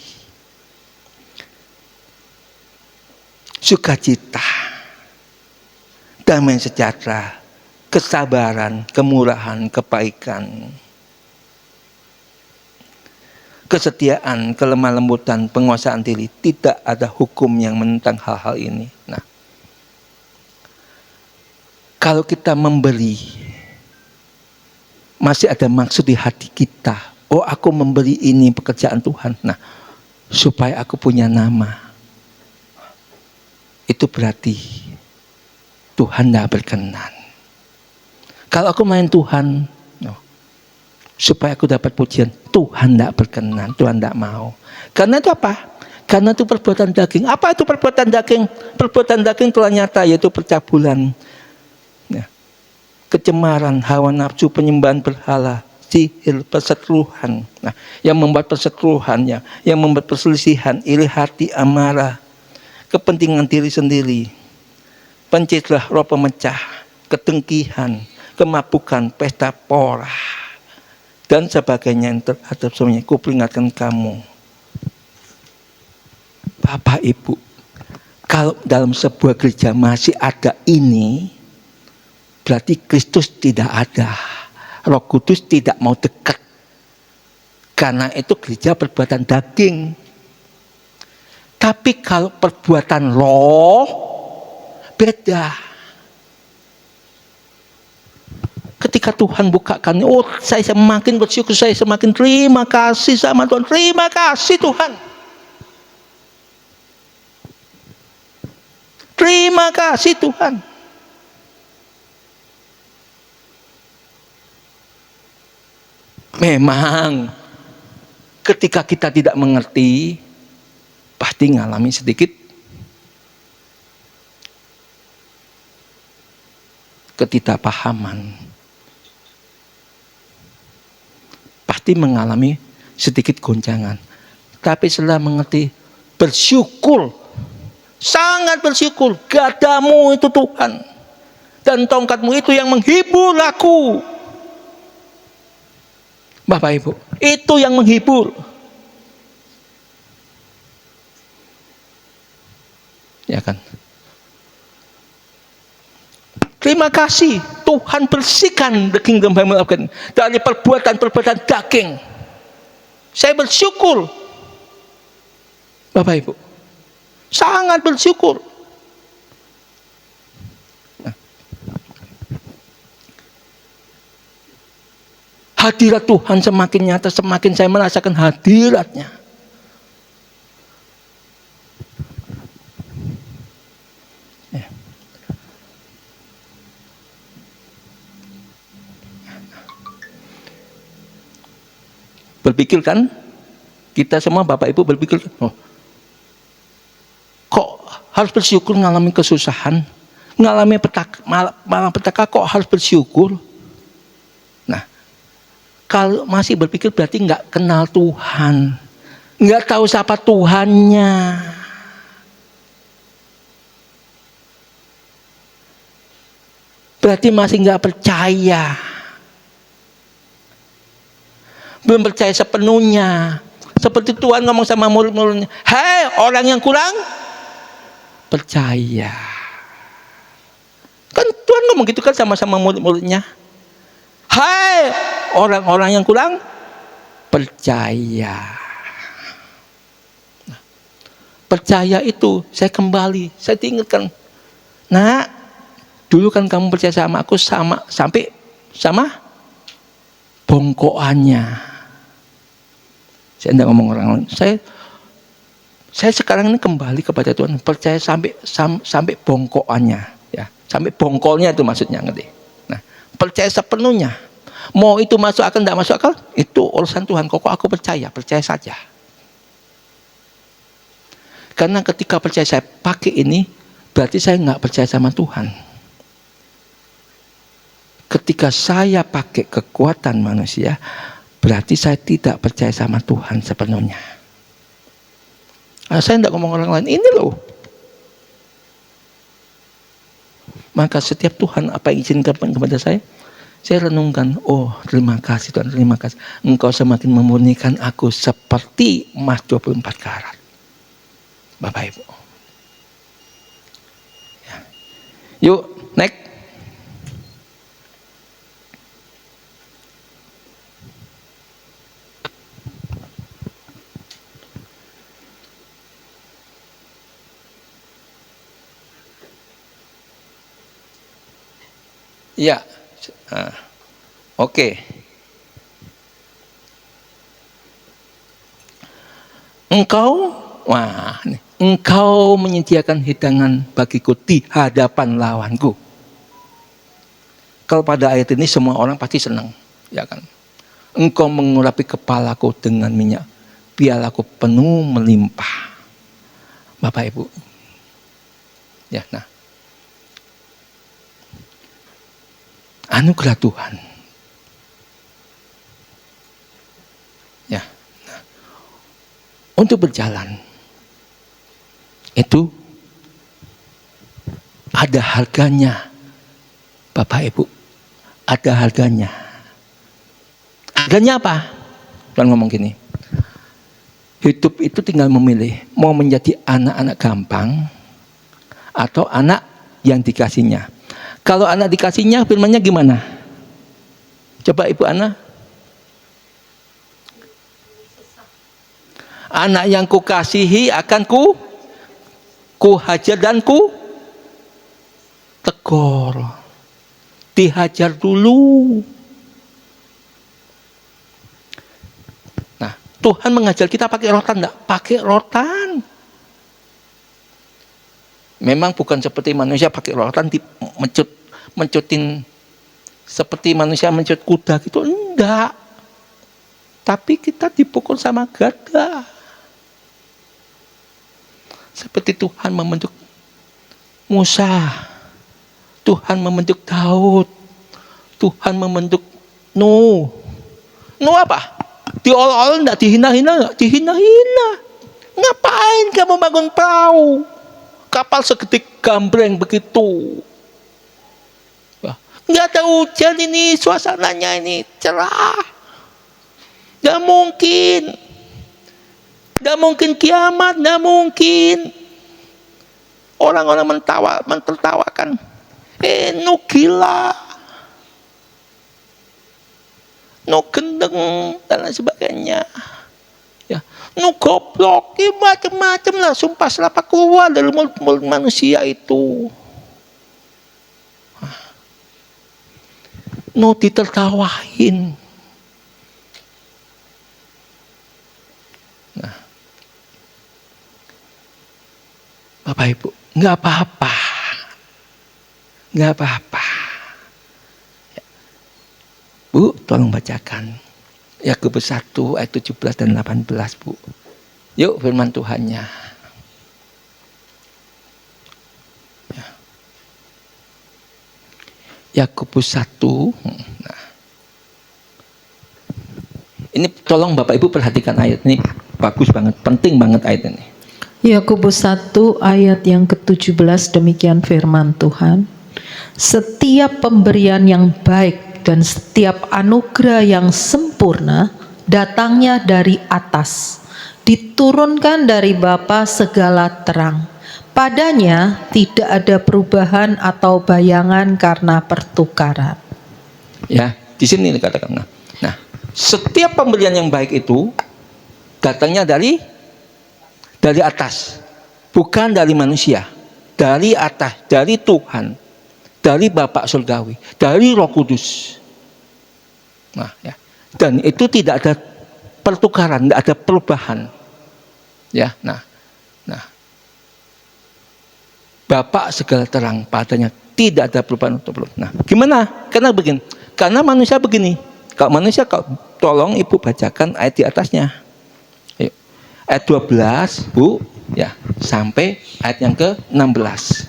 Speaker 1: sukacita, damai sejahtera, kesabaran, kemurahan, kebaikan, kesetiaan, kelemah lembutan, penguasaan diri. Tidak ada hukum yang menentang hal-hal ini. Nah, kalau kita memberi, masih ada maksud di hati kita. Oh, aku memberi ini pekerjaan Tuhan. Nah, supaya aku punya nama. Itu berarti Tuhan tidak berkenan. Kalau aku main Tuhan, supaya aku dapat pujian, Tuhan tidak berkenan, Tuhan tidak mau. Karena itu apa? Karena itu perbuatan daging. Apa itu perbuatan daging? Perbuatan daging telah nyata, yaitu percabulan, kecemaran, hawa nafsu, penyembahan berhala, sihir, perseteruan. Nah, yang membuat perseteruan, yang membuat perselisihan, iri hati, amarah, kepentingan diri sendiri, pencitlah, roh pemecah, kedengkian, kemabukan, pesta pora, dan sebagainya yang terhadap semuanya. Kuperingatkan kamu, Bapak Ibu, kalau dalam sebuah gereja masih ada ini, berarti Kristus tidak ada, Roh Kudus tidak mau dekat. Karena itu gereja perbuatan daging. Tapi kalau perbuatan roh, beda. Ketika Tuhan bukakan, oh saya semakin bersyukur, saya semakin terima kasih sama Tuhan. Terima kasih Tuhan. Terima kasih Tuhan. Memang ketika kita tidak mengerti, pasti ngalami sedikit ketidakpahaman, pasti mengalami sedikit goncangan. Tapi setelah mengerti, bersyukur, sangat bersyukur. Gadamu itu Tuhan, dan tongkatmu itu yang menghibur aku. Bapak Ibu, itu yang menghibur. Ya kan? Terima kasih Tuhan, bersihkan the kingdom dari perbuatan-perbuatan daging. Saya bersyukur. Bapak Ibu, sangat bersyukur. Hadirat Tuhan semakin nyata, semakin saya merasakan hadiratnya. Ya. Berpikir kan? Kita semua Bapak Ibu berpikir, oh, kok harus bersyukur ngalami kesusahan? Ngalami petaka kok harus bersyukur? Nah, kalau masih berpikir berarti nggak kenal Tuhan. nggak tahu siapa Tuhannya. Berarti masih nggak percaya. Belum percaya sepenuhnya. Seperti Tuhan ngomong sama murid-muridnya, "Hei orang yang kurang percaya." Kan Tuhan ngomong gitu kan sama murid-muridnya. "Hai orang-orang yang kurang percaya." Nah, percaya itu saya kembali, saya diingatkan, "Nak, dulu kan kamu percaya sama aku sampai sama bongkoannya." Saya tidak ngomong orang lain. Saya sekarang ini kembali kepada Tuhan, percaya sampai bongkoannya, ya, sampai bongkolnya itu maksudnya, ngerti? Nah, percaya sepenuhnya. Mau itu masuk akal tidak masuk akal, itu urusan Tuhan. Kok aku percaya saja. Karena ketika percaya saya pakai ini, berarti saya nggak percaya sama Tuhan. Ketika saya pakai kekuatan manusia, berarti saya tidak percaya sama Tuhan sepenuhnya. Nah, saya tidak ngomong orang lain, ini loh. Maka setiap Tuhan apa yang izinkan kepada saya renungkan, oh terima kasih Tuhan, terima kasih. Engkau semakin memurnikan aku seperti emas 24 karat. Bapak Ibu. Ya. Yuk, next. Ya, oke. Engkau menyediakan hidangan bagiku di hadapan lawanku. Kalau pada ayat ini semua orang pasti senang, ya kan? Engkau mengurapi kepalaku dengan minyak, pialaku penuh melimpah. Bapak Ibu, ya, nah. Anugerah Tuhan. Ya. Nah, untuk berjalan itu ada harganya. Bapak Ibu, ada harganya. Harganya apa? Tuhan ngomong gini. Hidup itu tinggal memilih mau menjadi anak-anak gampang atau anak yang dikasihnya. Kalau anak dikasihnya, firmannya gimana? Coba Ibu Ana. Anak yang kukasihi akan ku hajar dan ku tegur. Dihajar dulu. Nah, Tuhan mengajar kita pakai rotan enggak? Pakai rotan. Memang bukan seperti manusia pakai rotan mencutin seperti manusia mencut kuda gitu, enggak. Tapi kita dipukul sama gada. Seperti Tuhan membentuk Musa, Tuhan membentuk Daud, Tuhan membentuk Nuh. Nuh apa? Diolok-olok enggak, dihina-hina enggak? Dihina-hina. Ngapain kamu bangun perahu? Kapal segede gambreng begitu. Nggak ada hujan ini, suasananya ini cerah. Nggak mungkin kiamat, nggak mungkin. Orang-orang mentertawakan. Nu gila, nu gendeng dan lain sebagainya. Ya, nu goblok, macam-macam lah, sumpah serapah keluar dari mulut manusia itu. Nu ditertawain. Nah, Bapak Ibu, nggak apa-apa, nggak apa-apa. Ya. Bu, tolong bacakan Yakobus 1 ayat 17 dan 18, Bu. Yuk firman Tuhannya. Ya. Yakobus 1. Nah. Ini tolong Bapak Ibu perhatikan ayat ini. bagus banget, penting banget ayat ini.
Speaker 4: Yakobus 1 ayat yang ke-17 demikian firman Tuhan. Setiap pemberian yang baik dan setiap anugerah yang sempurna datangnya dari atas, diturunkan dari Bapa segala terang. Padanya tidak ada perubahan atau bayangan karena pertukaran.
Speaker 1: Ya, di sini dikatakan. Nah, setiap pemberian yang baik itu datangnya dari atas, bukan dari manusia, dari atas, dari Tuhan, dari Bapa Surgawi, dari Roh Kudus. Nah, ya. Dan itu tidak ada pertukaran, tidak ada perubahan. Ya, nah. Bapa segala terang, padanya tidak ada perubahan untuk perubahan. Nah, gimana? Karena begini. Karena manusia begini. Kalau manusia, tolong Ibu bacakan ayat di atasnya. Ayo. Ayat 12, Bu, ya, sampai ayat yang ke-16.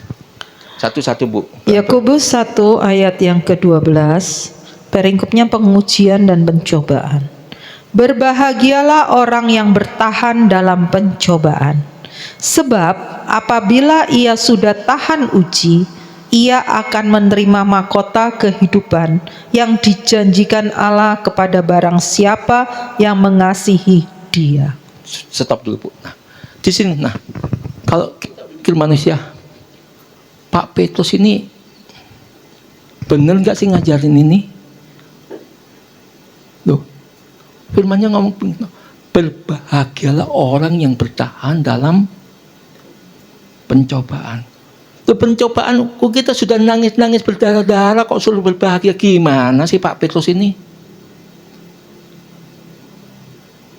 Speaker 1: Satu-satu, Bu.
Speaker 4: Yakobus 1 ayat yang ke-12, peringkupnya pengujian dan pencobaan. Berbahagialah orang yang bertahan dalam pencobaan. Sebab apabila ia sudah tahan uji, ia akan menerima mahkota kehidupan yang dijanjikan Allah kepada barang siapa yang mengasihi Dia.
Speaker 1: Stop dulu, Bu. Nah, di sini, kalau kita pikir manusia, Pak Petrus ini bener nggak sih ngajarin ini? Loh, firmannya ngomong, berbahagialah orang yang bertahan dalam pencobaan. Loh, pencobaan, kok kita sudah nangis-nangis berdarah-darah kok suruh berbahagia? Gimana sih Pak Petrus ini?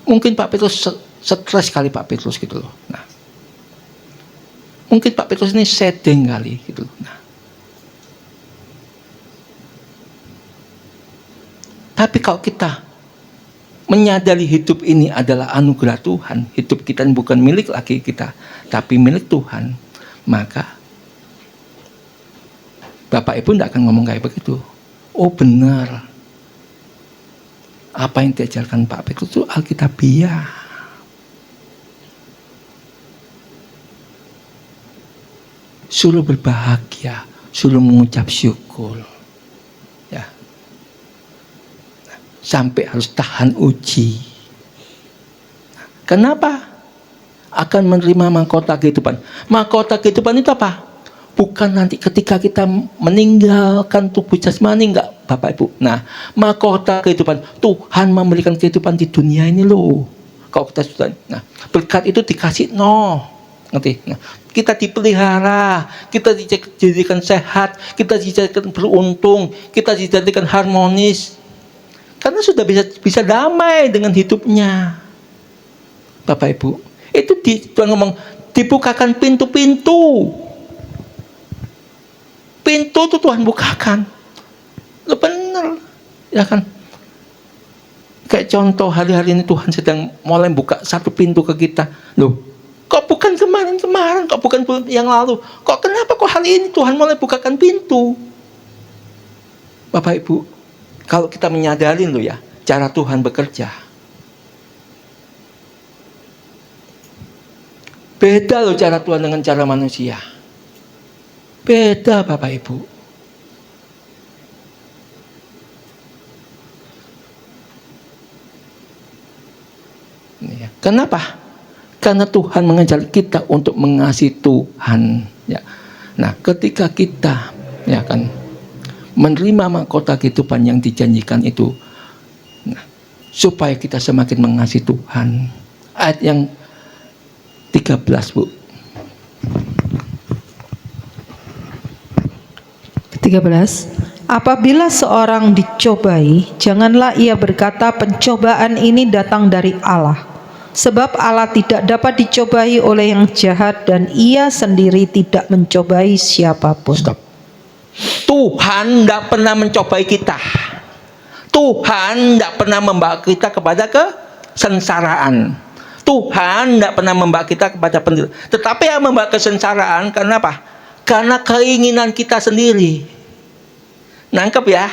Speaker 1: Mungkin Pak Petrus stres kali Pak Petrus gitu loh. Nah, mungkin Pak Petrus ini sedeng kali gitu loh. Nah, tapi kalau kita menyadari hidup ini adalah anugerah Tuhan, hidup kita bukan milik lagi kita, tapi milik Tuhan, maka Bapak Ibu tidak akan ngomong kayak begitu. Oh benar, apa yang diajarkan Pak Petrus itu Alkitabiah. Suruh berbahagia, suruh mengucap syukur, ya. Sampai harus tahan uji. Kenapa? Akan menerima mahkota kehidupan. Mahkota kehidupan itu apa? Bukan nanti ketika kita meninggalkan tubuh jasmani, enggak Bapak Ibu. Nah, mahkota kehidupan, Tuhan memberikan kehidupan di dunia ini loh. Kalau kita sudah, nah, berkat itu dikasih ngerti? Nah, kita dipelihara, kita dijadikan sehat, kita dijadikan beruntung, kita dijadikan harmonis. Karena sudah bisa damai dengan hidupnya. Bapak Ibu, itu Tuhan ngomong, dibukakan pintu-pintu. Pintu itu Tuhan bukakan. Lo bener, ya kan? Kayak contoh hari-hari ini Tuhan sedang mulai buka satu pintu ke kita. Loh, kok bukan kemarin-kemarin, kok bukan yang lalu, kok kenapa kok hari ini Tuhan mulai bukakan pintu? Bapak Ibu, kalau kita menyadari loh ya, cara Tuhan bekerja. Beda loh cara Tuhan dengan cara manusia. Beda Bapak Ibu. Kenapa? Karena Tuhan mengajar kita untuk mengasihi Tuhan. Ya. Nah, ketika kita, ya kan, menerima mahkota kehidupan yang dijanjikan itu, nah, supaya kita semakin mengasihi Tuhan. Ayat yang 13, Bu.
Speaker 4: 13. Apabila seorang dicobai, janganlah ia berkata pencobaan ini datang dari Allah. Sebab Allah tidak dapat dicobai oleh yang jahat dan ia sendiri tidak mencobai siapapun.
Speaker 1: Stop. Tuhan tidak pernah mencobai kita. Tuhan tidak pernah membawa kita kepada kesengsaraan. Tuhan tidak pernah membawa kita kepada penderitaan. Tetapi yang membawa kesengsaraan karena apa? Karena keinginan kita sendiri. Nangkep ya?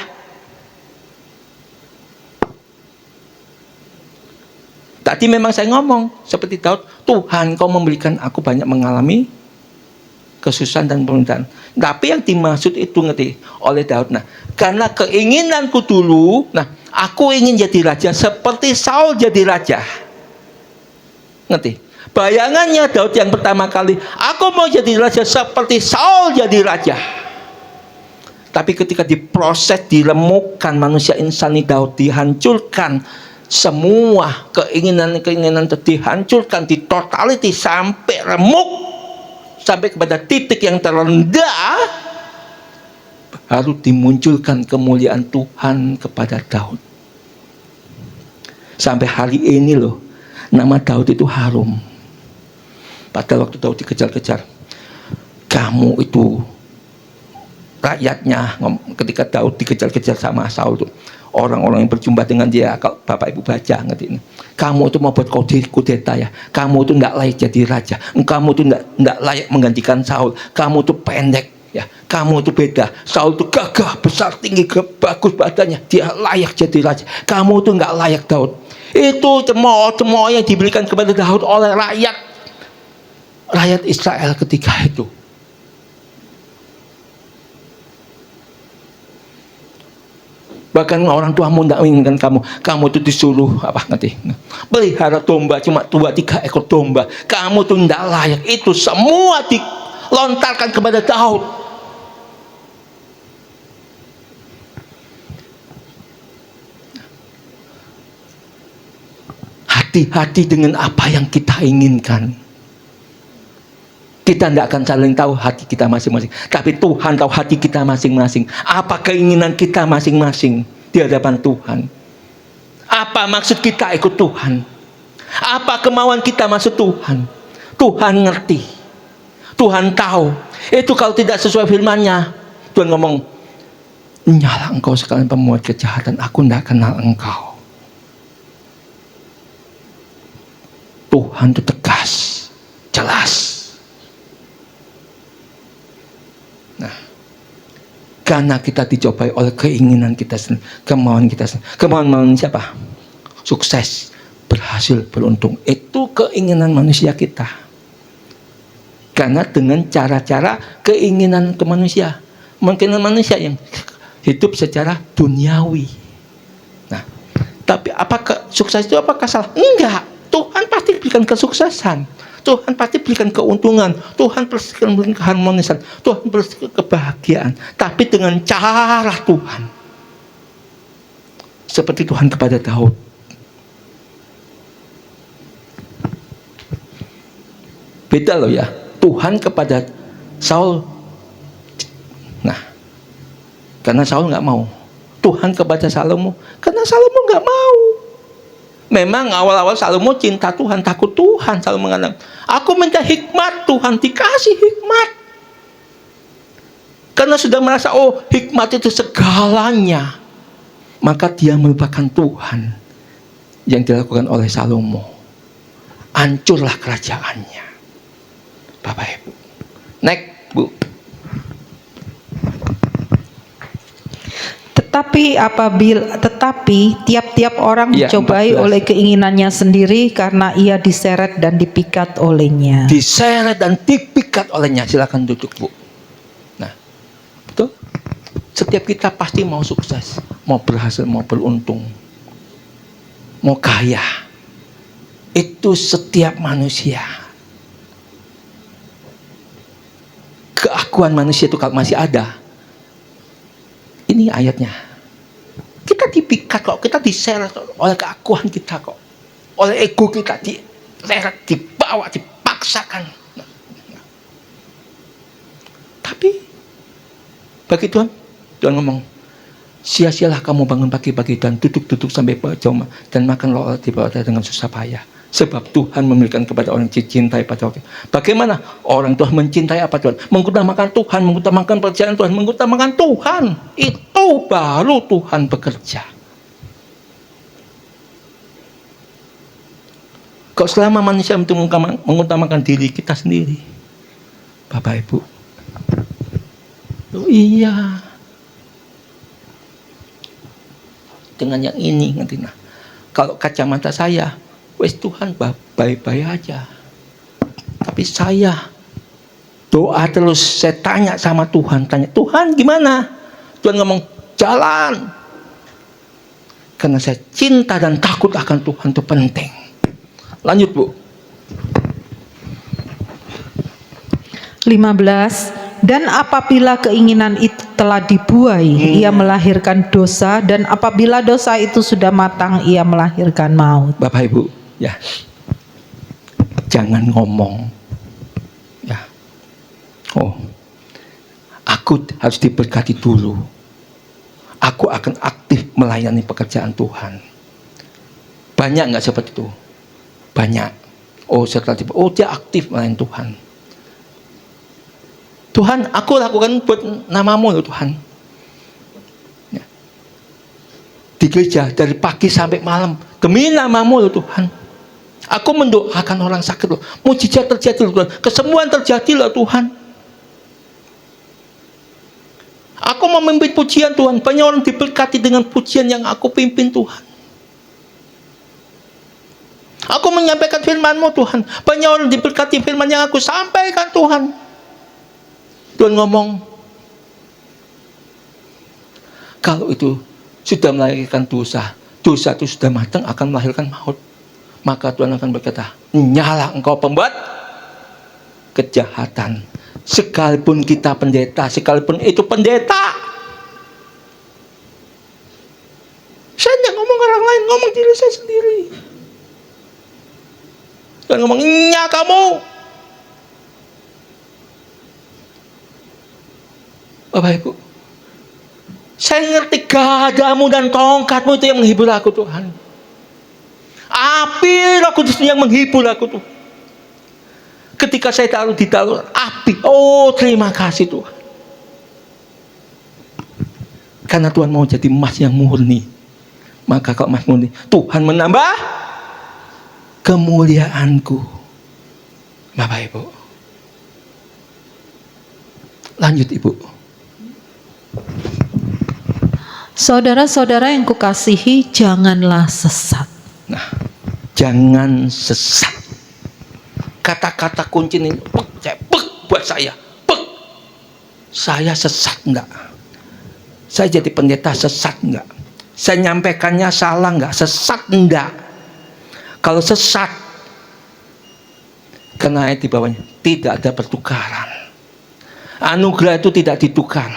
Speaker 1: Tadi memang saya ngomong seperti Daud, Tuhan kau memberikan aku banyak mengalami kesusahan dan penderitaan. Tapi yang dimaksud itu ngerti oleh Daud. Nah, karena keinginanku dulu, nah aku ingin jadi raja seperti Saul jadi raja. Ngerti? Bayangannya Daud yang pertama kali, aku mau jadi raja seperti Saul jadi raja. Tapi ketika diproses, diremukkan manusia insani Daud, dihancurkan semua keinginan-keinginan itu, dihancurkan, di totality sampai remuk, sampai kepada titik yang terendah, baru dimunculkan kemuliaan Tuhan kepada Daud. Sampai hari ini loh, nama Daud itu harum. Pada waktu Daud dikejar-kejar, kamu itu rakyatnya, ketika Daud dikejar-kejar sama Saul tuh, orang-orang yang berjumpa dengan dia, kalau Bapak Ibu baca ngerti, kamu itu mau buat kudeta ya, kamu itu tidak layak jadi raja, kamu itu tidak layak menggantikan Saul, kamu itu pendek ya, kamu itu beda, Saul itu gagah, besar, tinggi, bagus badannya, dia layak jadi raja, kamu itu nggak layak Daud. Itu cemooh yang diberikan kepada Daud oleh rakyat Israel ketika itu. Bahkan orang tuamu tidak menginginkan kamu itu disuruh apa nanti pelihara domba, cuma 2-3 ekor domba, kamu itu tidak layak. Itu semua dilontarkan kepada Daud. Hati-hati dengan apa yang kita inginkan. Kita tidak akan saling tahu hati kita masing-masing, tapi Tuhan tahu hati kita masing-masing. Apa keinginan kita masing-masing di hadapan Tuhan? Apa maksud kita ikut Tuhan? Apa kemauan kita masuk Tuhan? Tuhan ngerti, Tuhan tahu. Itu kalau tidak sesuai firman-Nya, Tuhan ngomong, "Nyala engkau sekalian pemuat kejahatan, aku tidak kenal engkau." Tuhan itu tegas, jelas. Karena kita dicobai oleh keinginan kita sendiri, kemauan kita sendiri. Kemauan siapa? Sukses, berhasil, beruntung. Itu keinginan manusia kita. Karena dengan cara-cara keinginan ke manusia, mungkin manusia yang hidup secara duniawi. Nah, tapi apakah sukses itu apakah salah? Enggak. Tuhan pasti berikan kesuksesan. Tuhan pasti berikan keuntungan, Tuhan pasti berikan keharmonisan, Tuhan berikan kebahagiaan, tapi dengan cara Tuhan. Seperti Tuhan kepada Daud. Beda loh ya, Tuhan kepada Saul. Nah, karena Saul nggak mau. Tuhan kepada Salomo, karena Salomo nggak mau. Memang awal-awal Salomo cinta Tuhan, takut Tuhan. Salomo mengatakan, aku minta hikmat, Tuhan dikasih hikmat. Karena sudah merasa, oh hikmat itu segalanya. Maka dia melupakan Tuhan yang dilakukan oleh Salomo. Hancurlah kerajaannya. Bapak Ibu. Next, Bu.
Speaker 4: Tetapi tiap-tiap orang
Speaker 1: Ya,
Speaker 4: dicobai
Speaker 1: 14.
Speaker 4: oleh keinginannya sendiri karena ia diseret dan dipikat olehnya.
Speaker 1: Diseret dan dipikat olehnya. Silakan duduk, Bu. Nah, betul. Setiap kita pasti mau sukses, mau berhasil, mau beruntung, mau kaya. Itu setiap manusia. Keakuan manusia itu kalau masih ada. Ini ayatnya. Kita dipikat kok, kita diseret oleh keakuan kita kok, oleh ego kita diseret, dibawa, dipaksakan. Tapi bagi Tuhan, Tuhan ngomong, sia-sialah kamu bangun pagi-pagi dan duduk-duduk sampai jam dan makanlah di bawah dengan susah payah. Sebab Tuhan memberikan kepada orang yang dicintai pada waktu. Bagaimana orang Tuhan mencintai apa Tuhan? Mengutamakan Tuhan, mengutamakan perjalanan Tuhan, mengutamakan Tuhan. Itu baru Tuhan bekerja. Kok selama manusia itu mengutamakan diri kita sendiri, Bapak Ibu? Oh iya. Dengan yang ini nanti. Nah, kalau kacamata saya wes Tuhan baik-baik aja. Tapi saya doa terus, saya tanya sama Tuhan, Tuhan gimana? Tuhan ngomong jalan. Karena saya cinta dan takut akan Tuhan itu penting. Lanjut Bu.
Speaker 4: 15. Dan apabila keinginan itu telah dibuai, ia melahirkan dosa, dan apabila dosa itu sudah matang, ia melahirkan maut.
Speaker 1: Bapak Ibu, ya. Jangan ngomong. Ya. Oh. Aku harus diberkati dulu. Aku akan aktif melayani pekerjaan Tuhan. Banyak nggak seperti itu? Banyak. Oh, setelah dia aktif melayani Tuhan. Tuhan, aku lakukan buat namamu loh Tuhan. Ya. Di gereja dari pagi sampai malam demi namamu loh Tuhan. Aku mendoakan orang sakit loh. Mujizat terjadi loh Tuhan. Kesembuhan terjadi loh Tuhan. Aku memimpin pujian Tuhan. Banyak orang diberkati dengan pujian yang aku pimpin Tuhan. Aku menyampaikan firman-Mu Tuhan. Banyak orang diberkati firman yang aku sampaikan Tuhan. Tuhan ngomong, kalau itu sudah melahirkan dosa, dosa itu sudah matang akan melahirkan maut. Maka Tuhan akan berkata, nyala engkau pembuat kejahatan. Sekalipun kita pendeta, sekalipun itu pendeta. Saya tidak ngomong orang lain, ngomong diri saya sendiri. Tuhan ngomong, nya kamu. Bapak Ibu, saya ngerti gadamu dan tongkatmu itu yang menghibur aku Tuhan. Api Roh Kudus yang menghibur aku Tuhan. Ketika saya taruh di dalam api, oh terima kasih Tuhan. Karena Tuhan mau jadi emas yang murni. Maka kalau emas murni, Tuhan menambah kemuliaanku. Bapak Ibu. Lanjut Ibu.
Speaker 4: Saudara-saudara yang kukasihi, janganlah sesat.
Speaker 1: Nah, jangan sesat. Kata-kata kunci ini buat saya. Saya sesat enggak? Saya jadi pendeta sesat enggak? Saya nyampaikannya salah enggak? Sesat enggak? Kalau sesat, karena ayat di bawahnya tidak ada pertukaran. Anugerah itu tidak ditukar.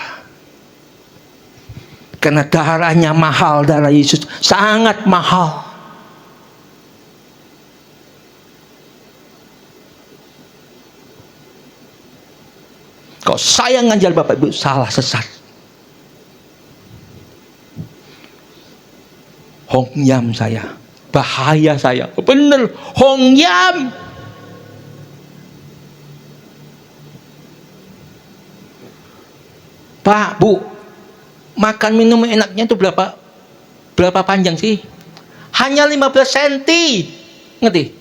Speaker 1: Karena darahnya mahal, darah Yesus sangat mahal. Kalau saya ngajar Bapak Ibu salah sesat. Hongyam saya, bahaya saya. Bener, hongyam. Pak, Bu, makan minum enaknya itu berapa panjang sih? Hanya 15 cm. Ngerti?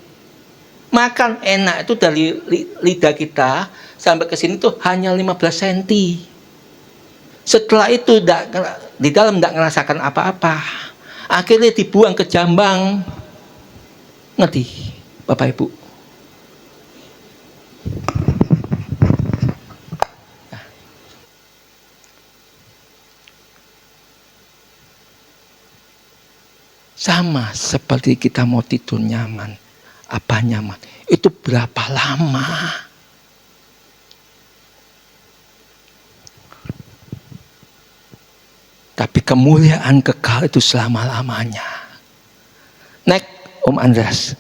Speaker 1: Makan enak itu dari lidah kita sampai ke sini tuh hanya 15 cm. Setelah itu di dalam tidak ngerasakan apa-apa. Akhirnya dibuang ke jambang. Ngerti, Bapak Ibu? Sama seperti kita mau tidur nyaman. Apa nyaman? Itu berapa lama? Tapi kemuliaan kekal itu selama-lamanya. Next, Om Andreas.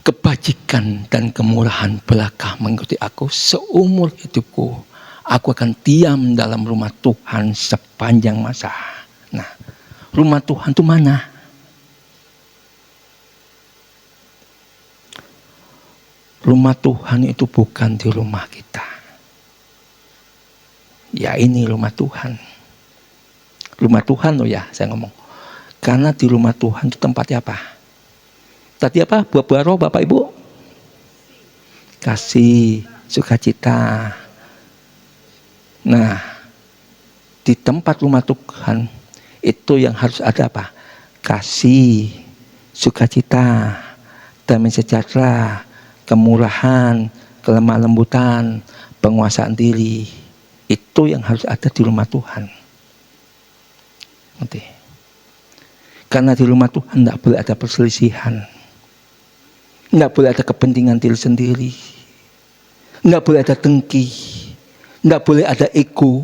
Speaker 1: Kebajikan dan kemurahan belaka mengikuti aku seumur hidupku. Aku akan diam dalam rumah Tuhan sepanjang masa. Nah, rumah Tuhan itu mana? Rumah Tuhan itu bukan di rumah kita. Ya ini rumah Tuhan. Rumah Tuhan loh ya saya ngomong. Karena di rumah Tuhan itu tempatnya apa? Tadi apa? Buah-buah roh Bapak Ibu? Kasih, sukacita. Nah, di di tempat rumah Tuhan itu yang harus ada apa? Kasih, sukacita, damai sejahtera, kemurahan, kelemah lembutan, penguasaan diri. Itu yang harus ada di rumah Tuhan. Nanti. Karena di rumah Tuhan tidak boleh ada perselisihan. Tidak boleh ada kepentingan diri sendiri. Tidak boleh ada dengki. Tidak boleh ada ego.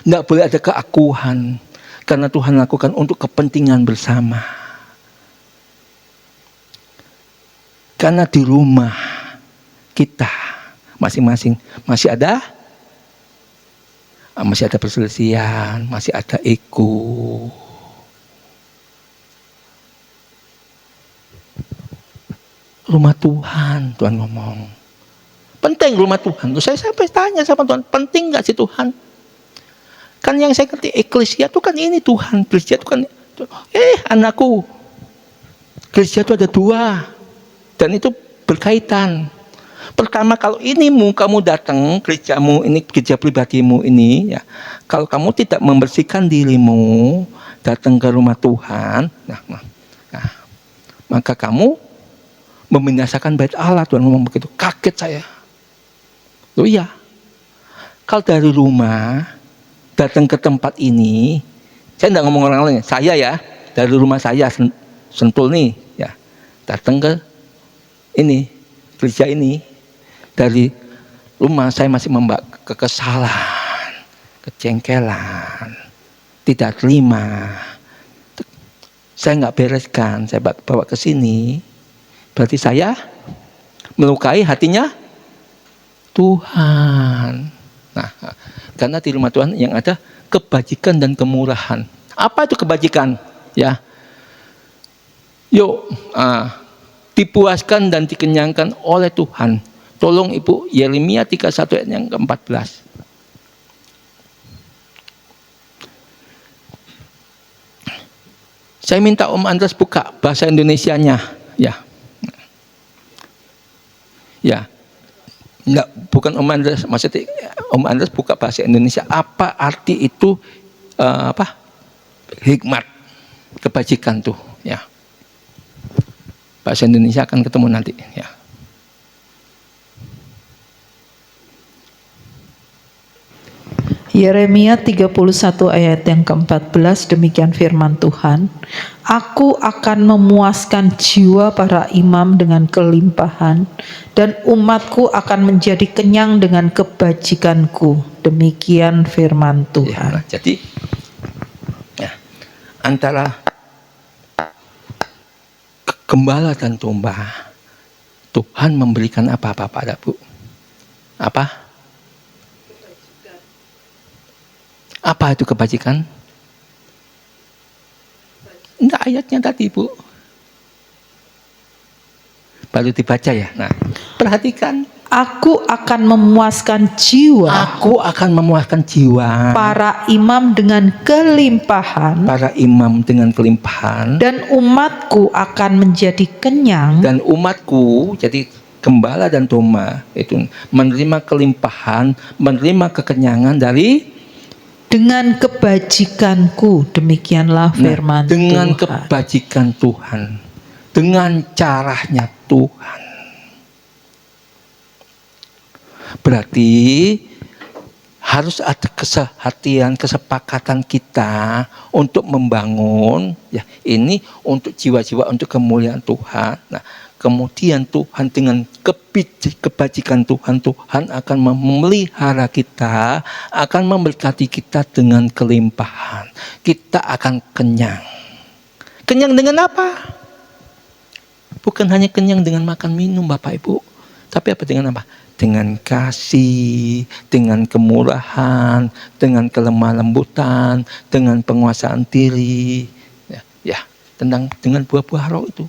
Speaker 1: Tidak boleh ada keakuan. Karena Tuhan lakukan untuk kepentingan bersama. Karena di rumah kita masing-masing masih ada perselisihan, masih ada ego. Rumah Tuhan, Tuhan ngomong. Penting rumah Tuhan. Saya sampai tanya sama Tuhan, penting gak sih Tuhan? Kan yang saya ngerti eklesia itu kan ini Tuhan. Eklesia itu kan, anakku. Eklesia itu ada 2. Dan itu berkaitan. Pertama, kalau kamu datang, gerejamu ini, gereja pribadimu ini, ya, kalau kamu tidak membersihkan dirimu, datang ke rumah Tuhan, maka kamu membinasakan bait Allah. Tuhan ngomong begitu, kaget saya. Loh iya, kalau dari rumah datang ke tempat ini, saya tidak ngomong orang lain, saya ya, dari rumah saya Sentul nih, ya, datang ke ini, gereja ini, dari rumah saya masih membawa kekesalan, kejengkelan, tidak terima, saya nggak bereskan, saya bawa ke sini, berarti saya melukai hatinya Tuhan. Nah, karena di rumah Tuhan yang ada kebajikan dan kemurahan. Apa itu kebajikan? Ya, yuk, dipuaskan dan dikenyangkan oleh Tuhan. Tolong Ibu, Yeremia 31 ayat yang ke-14. Saya minta Om Andres buka bahasa Indonesianya, ya. Ya. Enggak, bukan Om Andres, maksudnya Om Andres buka bahasa Indonesia. Apa arti itu hikmat, kebajikan tuh, ya. Bahasa Indonesia akan ketemu nanti, ya.
Speaker 4: Yeremia 31 ayat yang ke-14, demikian firman Tuhan. Aku akan memuaskan jiwa para imam dengan kelimpahan, dan umatku akan menjadi kenyang dengan kebajikanku. Demikian firman Tuhan.
Speaker 1: Ya, jadi ya, antara gembala dan domba, Tuhan memberikan apa-apa pada Bu? Apa? Apa itu kebajikan? Enggak, ayatnya tadi Bu. Baru dibaca ya. Nah, perhatikan.
Speaker 4: Aku akan memuaskan jiwa.
Speaker 1: Aku akan memuaskan jiwa
Speaker 4: Para imam dengan kelimpahan.
Speaker 1: para imam dengan kelimpahan.
Speaker 4: Dan umatku akan menjadi kenyang.
Speaker 1: Dan umatku, jadi gembala dan domba itu menerima kelimpahan, menerima kekenyangan dari
Speaker 4: Dengan kebajikanku. Demikianlah firman
Speaker 1: dengan
Speaker 4: Tuhan.
Speaker 1: kebajikan Tuhan, dengan caranya Tuhan. Berarti harus ada kesehatian, kesepakatan kita untuk membangun, ya, ini untuk jiwa-jiwa, untuk kemuliaan Tuhan. Nah, kemudian Tuhan dengan kebajikan Tuhan, Tuhan akan memelihara kita, akan memberkati kita dengan kelimpahan. Kita akan kenyang. Kenyang dengan apa? Bukan hanya kenyang dengan makan minum Bapak Ibu, tapi apa dengan apa? Dengan kasih, dengan kemurahan, dengan kelemah lembutan, dengan penguasaan diri, ya, dengan buah-buah roh itu.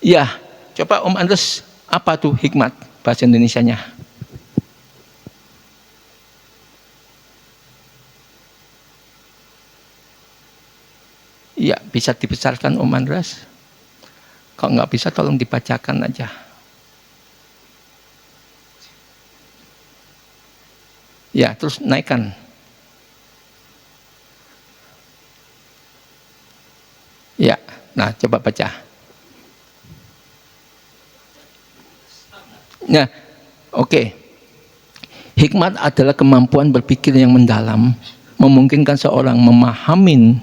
Speaker 1: Ya, coba Om Andres, apa tuh hikmat bahasa Indonesianya? Ya, bisa dibesarkan Om Andres. Kalau nggak bisa tolong dibacakan aja. Ya, terus naikkan. Ya, nah coba baca. Nah, oke. Hikmat adalah kemampuan berpikir yang mendalam, memungkinkan seorang memahami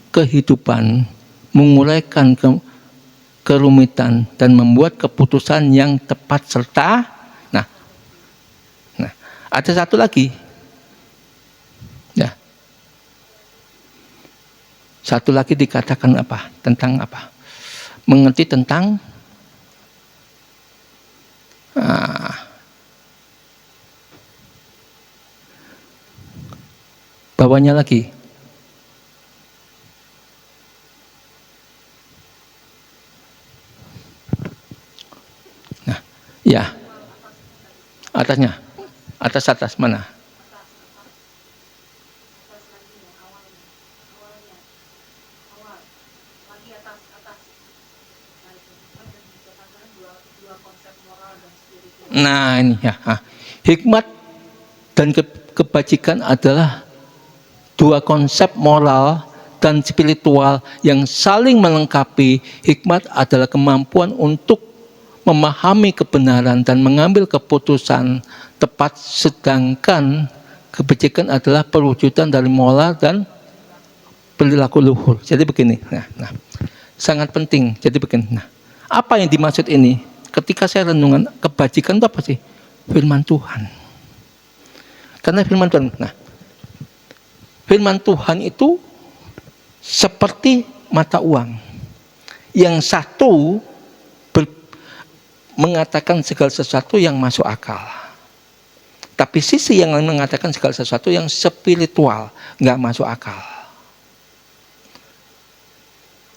Speaker 1: kehidupan, menguraikan kerumitan, dan membuat keputusan yang tepat serta, nah, ada satu lagi, ya, satu lagi dikatakan apa? Tentang apa? Mengerti tentang bawahnya lagi. Nah, ya. Atasnya. Atas mana? Nah, ini ya. Hikmat dan kebajikan adalah dua konsep moral dan spiritual yang saling melengkapi. Hikmat adalah kemampuan untuk memahami kebenaran dan mengambil keputusan tepat, sedangkan kebajikan adalah perwujudan dari moral dan perilaku luhur. Jadi begini, nah, sangat penting. Jadi begini, nah, apa yang dimaksud ini? Ketika saya renungan, kebajikan itu apa sih? Firman Tuhan. Karena firman Tuhan, nah, firman Tuhan itu seperti mata uang. Yang satu mengatakan segala sesuatu yang masuk akal. Tapi sisi yang mengatakan segala sesuatu yang spiritual, nggak masuk akal.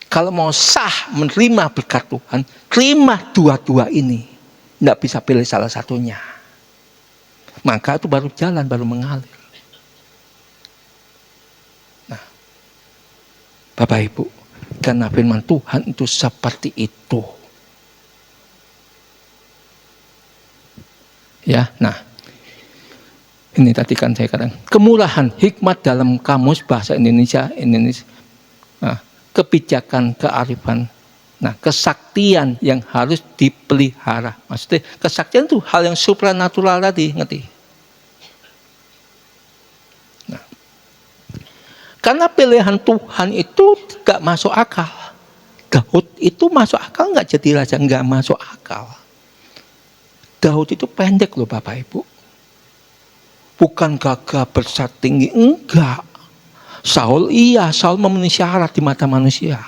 Speaker 1: Kalau mau sah menerima berkat Tuhan, terima dua-dua ini. Nggak bisa pilih salah satunya. Maka itu baru jalan, baru mengalir. Nah, Bapak Ibu, karena firman Tuhan itu seperti itu. Ya, nah, ini tadi kan saya katakan kemurahan, hikmat dalam kamus bahasa Indonesia, nah, kebijakan, kearifan, nah, kesaktian yang harus dipelihara. Maksudnya kesaktian itu hal yang supranatural tadi, ngerti? Nah, karena pilihan Tuhan itu gak masuk akal. Daud itu masuk akal nggak jadi raja, nggak masuk akal. Daud itu pendek loh Bapak Ibu. Bukan gagah besar tinggi, enggak. Saul memenuhi syarat di mata manusia.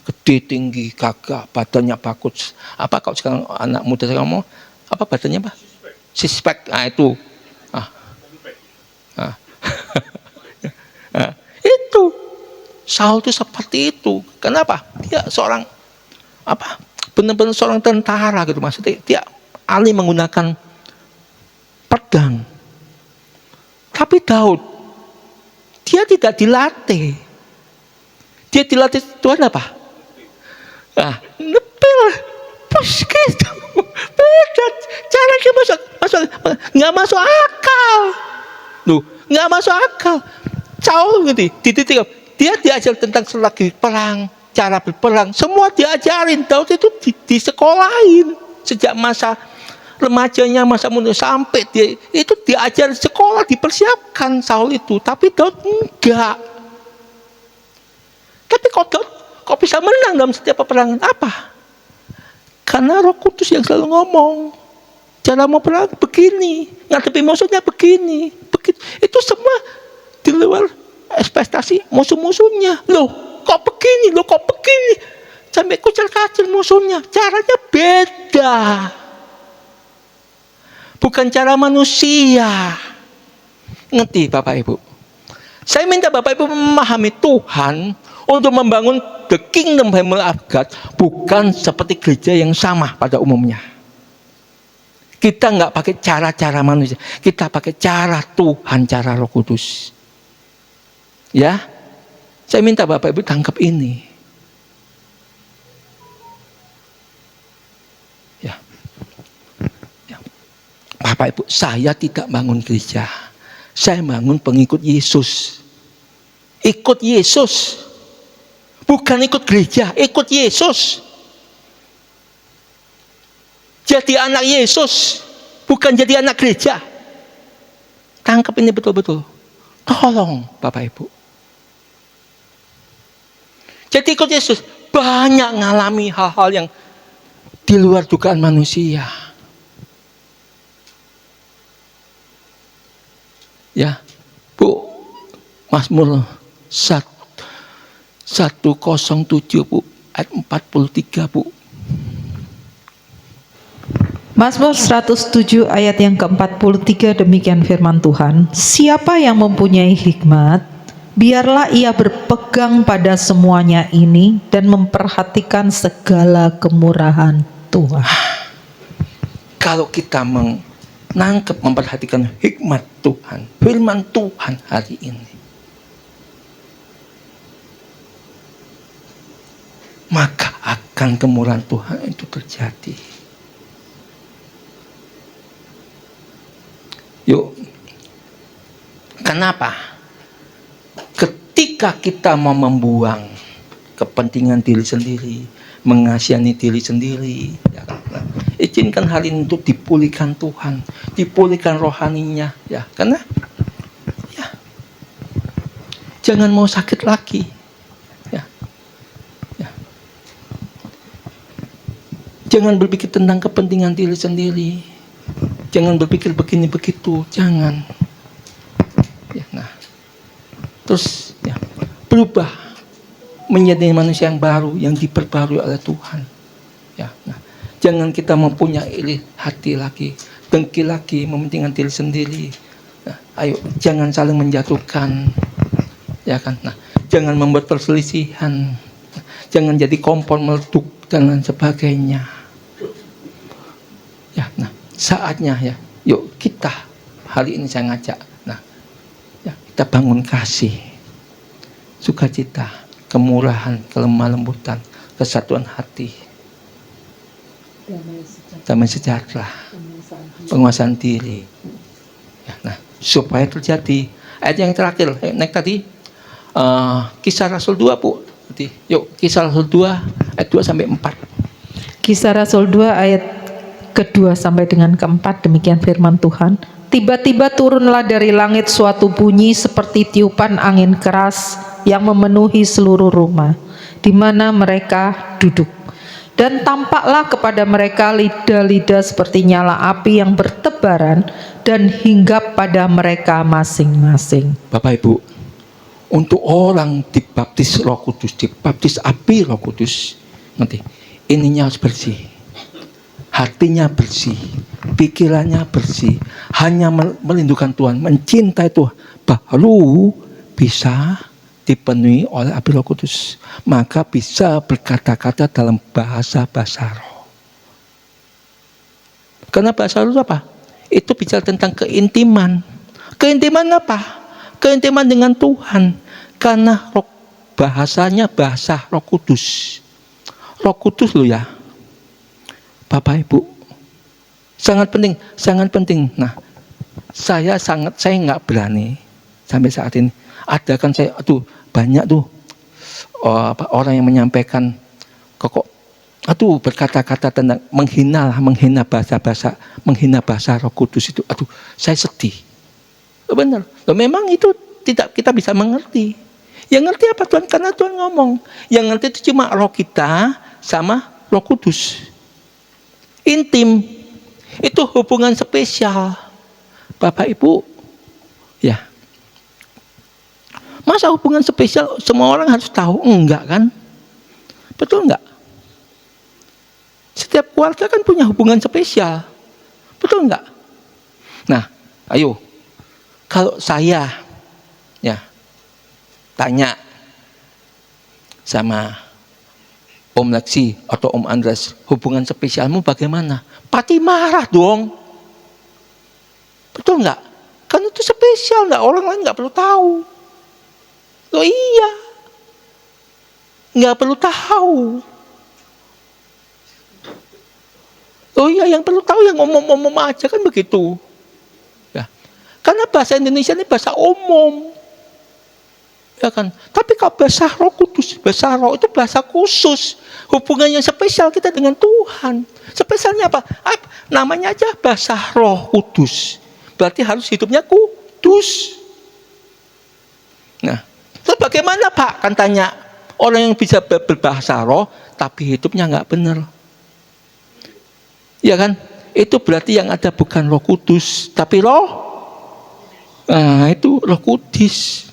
Speaker 1: Gede, tinggi, gagah, badannya bagus. Apa kalau sekarang anak muda sekarang ngomong, apa badannya Pak? Sispek, nah itu. Itu. Saul itu seperti itu. Kenapa? Dia seorang, benar-benar seorang tentara gitu. Maksudnya dia ahli menggunakan pedang. Tapi Daud, dia tidak dilatih. Dia dilatih Tuhan apa? Nepil. Pus gitu. Beda. Caranya nggak masuk akal. Loh, nggak masuk akal. Saul gitu, dia diajar tentang strategi perang, cara berperang, semua diajarin. Daud itu di sekolahin sejak masa remajanya, masa muda sampai dia itu diajar sekolah, dipersiapkan Saul itu. Tapi Daud enggak. Tapi kok bisa menang dalam setiap peperangan? Apa? Karena Roh Kudus yang selalu ngomong. Cara mau perang begini, ngadepi musuhnya begini. Itu semua di luar ekspektasi musuh-musuhnya. Loh, kok begini? Sampai kucil-kacil musuhnya. Caranya beda. Bukan cara manusia. Ngerti Bapak Ibu? Saya minta Bapak Ibu memahami Tuhan untuk membangun the kingdom family of God, bukan seperti gereja yang sama pada umumnya. Kita nggak pakai cara-cara manusia, kita pakai cara Tuhan, cara Roh Kudus. Ya, saya minta Bapak Ibu tangkap ini. Ya. Bapak Ibu, saya tidak bangun gereja, Saya bangun pengikut Yesus. Ikut Yesus. Bukan ikut gereja, ikut Yesus. Jadi anak Yesus, bukan jadi anak gereja. Tangkap ini betul-betul. Tolong Bapak Ibu. Jadi ikut Yesus, banyak ngalami hal-hal yang di luar dugaan manusia. Ya, Bu, Mazmur 107 Bu, ayat 43 Bu.
Speaker 4: Mazmur 107 ayat yang ke-43 demikian firman Tuhan. Siapa yang mempunyai hikmat, biarlah ia berpegang pada semuanya ini dan memperhatikan segala kemurahan Tuhan.
Speaker 1: Kalau kita menangkap, memperhatikan hikmat Tuhan, firman Tuhan hari ini, maka akan kemurahan Tuhan itu terjadi. Yuk, kenapa? Ketika kita mau membuang kepentingan diri sendiri, mengasihani diri sendiri, ya, nah, izinkan hal ini untuk dipulihkan Tuhan, dipulihkan rohaninya, ya, karena ya, jangan mau sakit lagi, ya, ya. Jangan berpikir tentang kepentingan diri sendiri. Jangan berpikir begini begitu, jangan. Ya, nah, terus ya, berubah menjadi manusia yang baru, yang diperbarui oleh Tuhan. Ya, nah, jangan kita mempunyai iri hati lagi, dengki lagi, mementingkan diri sendiri. Nah, ayo, jangan saling menjatuhkan, ya kan? Nah, jangan membuat perselisihan, jangan jadi kompor meletup dan lain sebagainya. Ya, nah. Saatnya ya, yuk kita hari ini saya ngajak, nah, ya, kita bangun kasih, sukacita, kemurahan, kelemah lembutan, kesatuan hati, damai sejahtera, penguasaan diri. Ya, nah, supaya terjadi. Ayat yang terakhir, naik tadi, Kisah Rasul 2 Bu. Yuk, Kisah Rasul 2 ayat 2 sampai 4.
Speaker 4: Kisah Rasul 2 ayat kedua sampai dengan keempat demikian firman Tuhan. Tiba-tiba turunlah dari langit suatu bunyi seperti tiupan angin keras yang memenuhi seluruh rumah di mana mereka duduk. Dan tampaklah kepada mereka lidah-lidah seperti nyala api yang bertebaran dan hinggap pada mereka masing-masing.
Speaker 1: Bapak Ibu, untuk orang dibaptis Roh Kudus, dibaptis api Roh Kudus, nanti ininya harus bersih. Hatinya bersih, pikirannya bersih, hanya merindukan Tuhan, mencintai Tuhan, baru bisa dipenuhi oleh api Roh Kudus. Maka bisa berkata-kata dalam bahasa-bahasa roh. Karena bahasa roh itu apa? Itu bicara tentang keintiman. Keintiman apa? Keintiman dengan Tuhan. Karena roh, bahasanya bahasa Roh Kudus. Roh Kudus loh ya. Bapak Ibu, sangat penting. Nah, saya nggak berani sampai saat ini. Ada kan saya, banyak orang yang menyampaikan kok, berkata-kata tentang menghina bahasa Roh Kudus itu. Saya sedih. Benar. Memang itu tidak kita bisa mengerti. Yang ngerti apa Tuhan? Karena Tuhan ngomong. Yang ngerti itu cuma roh kita sama Roh Kudus. Intim, itu hubungan spesial. Bapak Ibu, ya, masa hubungan spesial semua orang harus tahu? Enggak kan? Betul enggak? Setiap keluarga kan punya hubungan spesial. Betul enggak? Nah, ayo, kalau saya ya tanya sama Om Lexi atau Om Andres, hubungan spesialmu bagaimana? Pasti marah dong. Betul nggak? Kan itu spesial, nggak, orang lain nggak perlu tahu. Loh iya, nggak perlu tahu. Oh iya, yang perlu tahu yang ngomong-ngomong aja kan begitu. Ya. Karena bahasa Indonesia ini bahasa umum. Ya kan? Tapi kalau bahasa Roh Kudus, bahasa Roh itu bahasa khusus. Hubungan yang spesial kita dengan Tuhan. Spesialnya apa? Namanya aja bahasa Roh Kudus. Berarti harus hidupnya kudus. Nah, terus bagaimana Pak? Kan tanya, orang yang bisa berbahasa roh, tapi hidupnya nggak benar. Ya kan? Itu berarti yang ada bukan Roh Kudus, tapi roh. Nah, itu Roh Kudus.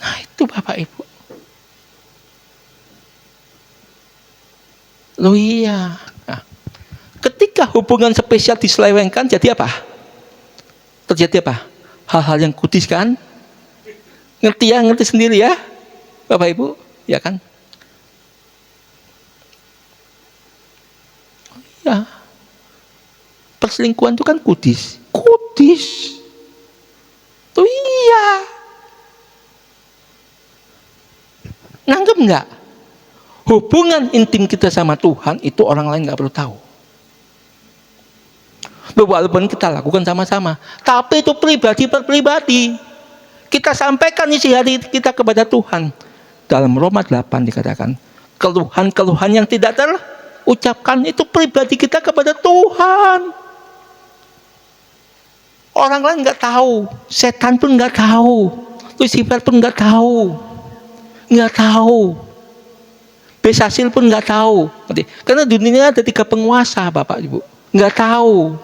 Speaker 1: Nah, itu Bapak Ibu. Loh iya. Nah, ketika hubungan spesial diselewengkan, jadi apa? Terjadi apa? Hal-hal yang kudus kan? Ngerti ya, ngerti sendiri ya, Bapak Ibu, ya kan? Oh, iya. Perselingkuhan itu kan kudus. Kudus. Tuh iya. Nanggep nggak? Hubungan intim kita sama Tuhan itu orang lain nggak perlu tahu. Walaupun kita lakukan sama-sama, tapi itu pribadi per pribadi. Kita sampaikan isi hati kita kepada Tuhan. Dalam Roma 8 dikatakan, keluhan-keluhan yang tidak terucapkan itu pribadi kita kepada Tuhan. Orang lain nggak tahu, setan pun nggak tahu, Lucifer pun nggak tahu. Nggak tahu. Besasil pun nggak tahu. Karena dunia ada 3 penguasa, Bapak Ibu. Nggak tahu.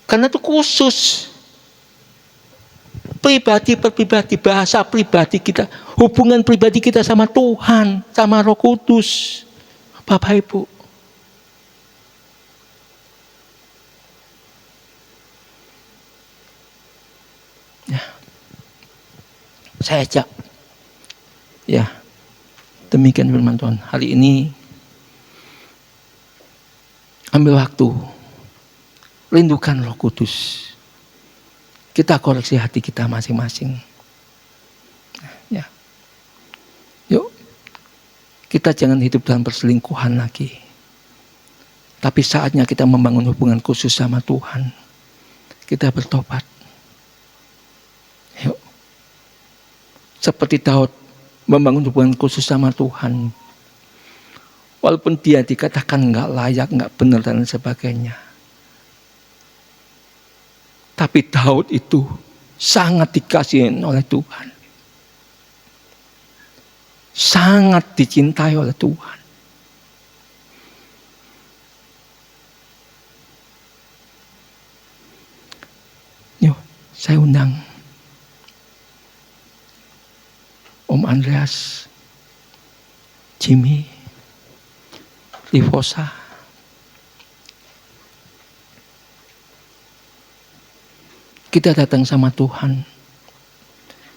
Speaker 1: Karena itu khusus. Pribadi per pribadi, bahasa pribadi kita, hubungan pribadi kita sama Tuhan, sama Roh Kudus. Bapak Ibu. Saya ajak, ya, demikian firman Tuhan. Hari ini ambil waktu, rindukan Roh Kudus. Kita koreksi hati kita masing-masing. Ya, yuk, kita jangan hidup dalam perselingkuhan lagi. Tapi saatnya kita membangun hubungan khusus sama Tuhan. Kita bertobat. Yuk. Seperti Daud membangun hubungan khusus sama Tuhan. Walaupun dia dikatakan nggak layak, nggak benar dan sebagainya. Tapi Daud itu sangat dikasihi oleh Tuhan. Sangat dicintai oleh Tuhan. Yuk, saya undang Om Andreas, Jimmy, Livosa. Kita datang sama Tuhan.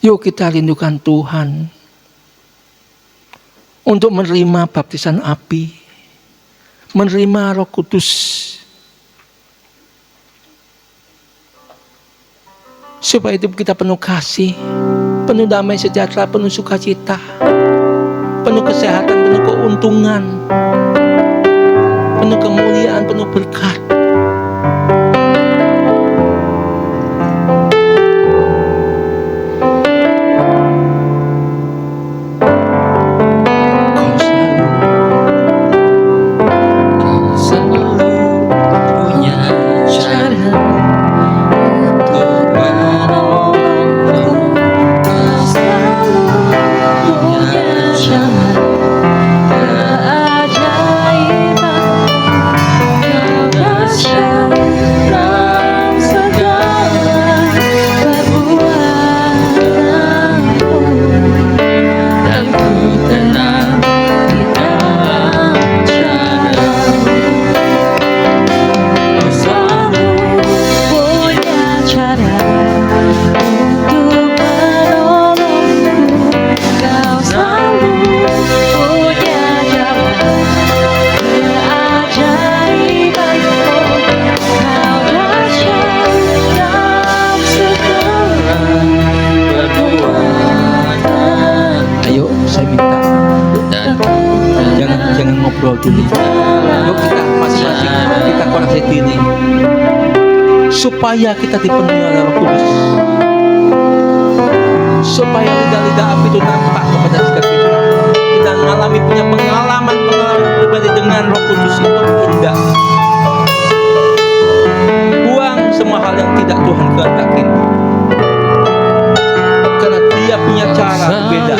Speaker 1: Yuk kita rindukan Tuhan untuk menerima baptisan api, menerima Roh Kudus, supaya hidup kita penuh kasih, penuh damai sejahtera, penuh sukacita, penuh kesehatan, penuh keuntungan, penuh kemuliaan, penuh berkat. Jangan ngobrol dulu. Yuk kita koreksi diri supaya kita dipenuhi oleh Roh Kudus, supaya lidah-lidah api itu nampak kepada setiap kita mengalami punya pengalaman pribadi dengan Roh Kudus itu indah. Buang semua hal yang tidak Tuhan kehendaki, karena Dia punya cara berbeda.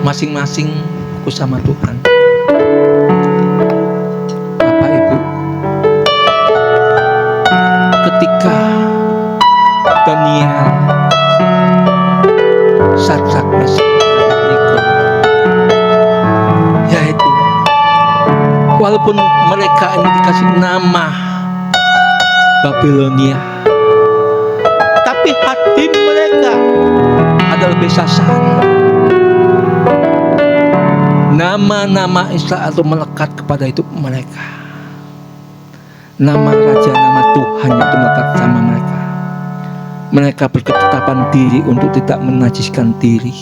Speaker 1: Masing-masing fokus sama Tuhan. Bapak Ibu, ketika Daniel, Sadrak, Mesak, Abednego, yaitu walaupun mereka ini dikasih nama Babilonia, tapi hati mereka adalah Belsasar. Nama-nama Israel itu melekat kepada hidup mereka. Nama Raja, nama Tuhan itu melekat sama mereka. Mereka berketetapan diri untuk tidak menajiskan diri.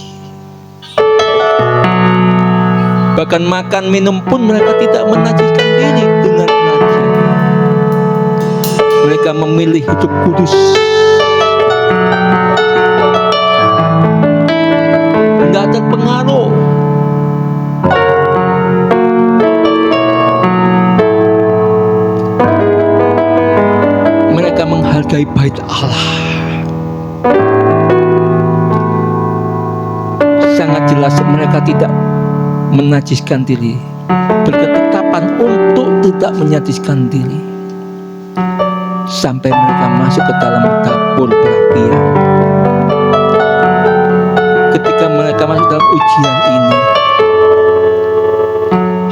Speaker 1: Bahkan makan minum pun mereka tidak menajiskan diri dengan raja. Mereka memilih hidup kudus. Tidak terpengaruh menghargai bait Allah. Sangat jelas mereka tidak menajiskan diri, berketetapan untuk tidak menajiskan diri, sampai mereka masuk ke dalam dapur perapian. Ketika mereka masuk dalam ujian ini,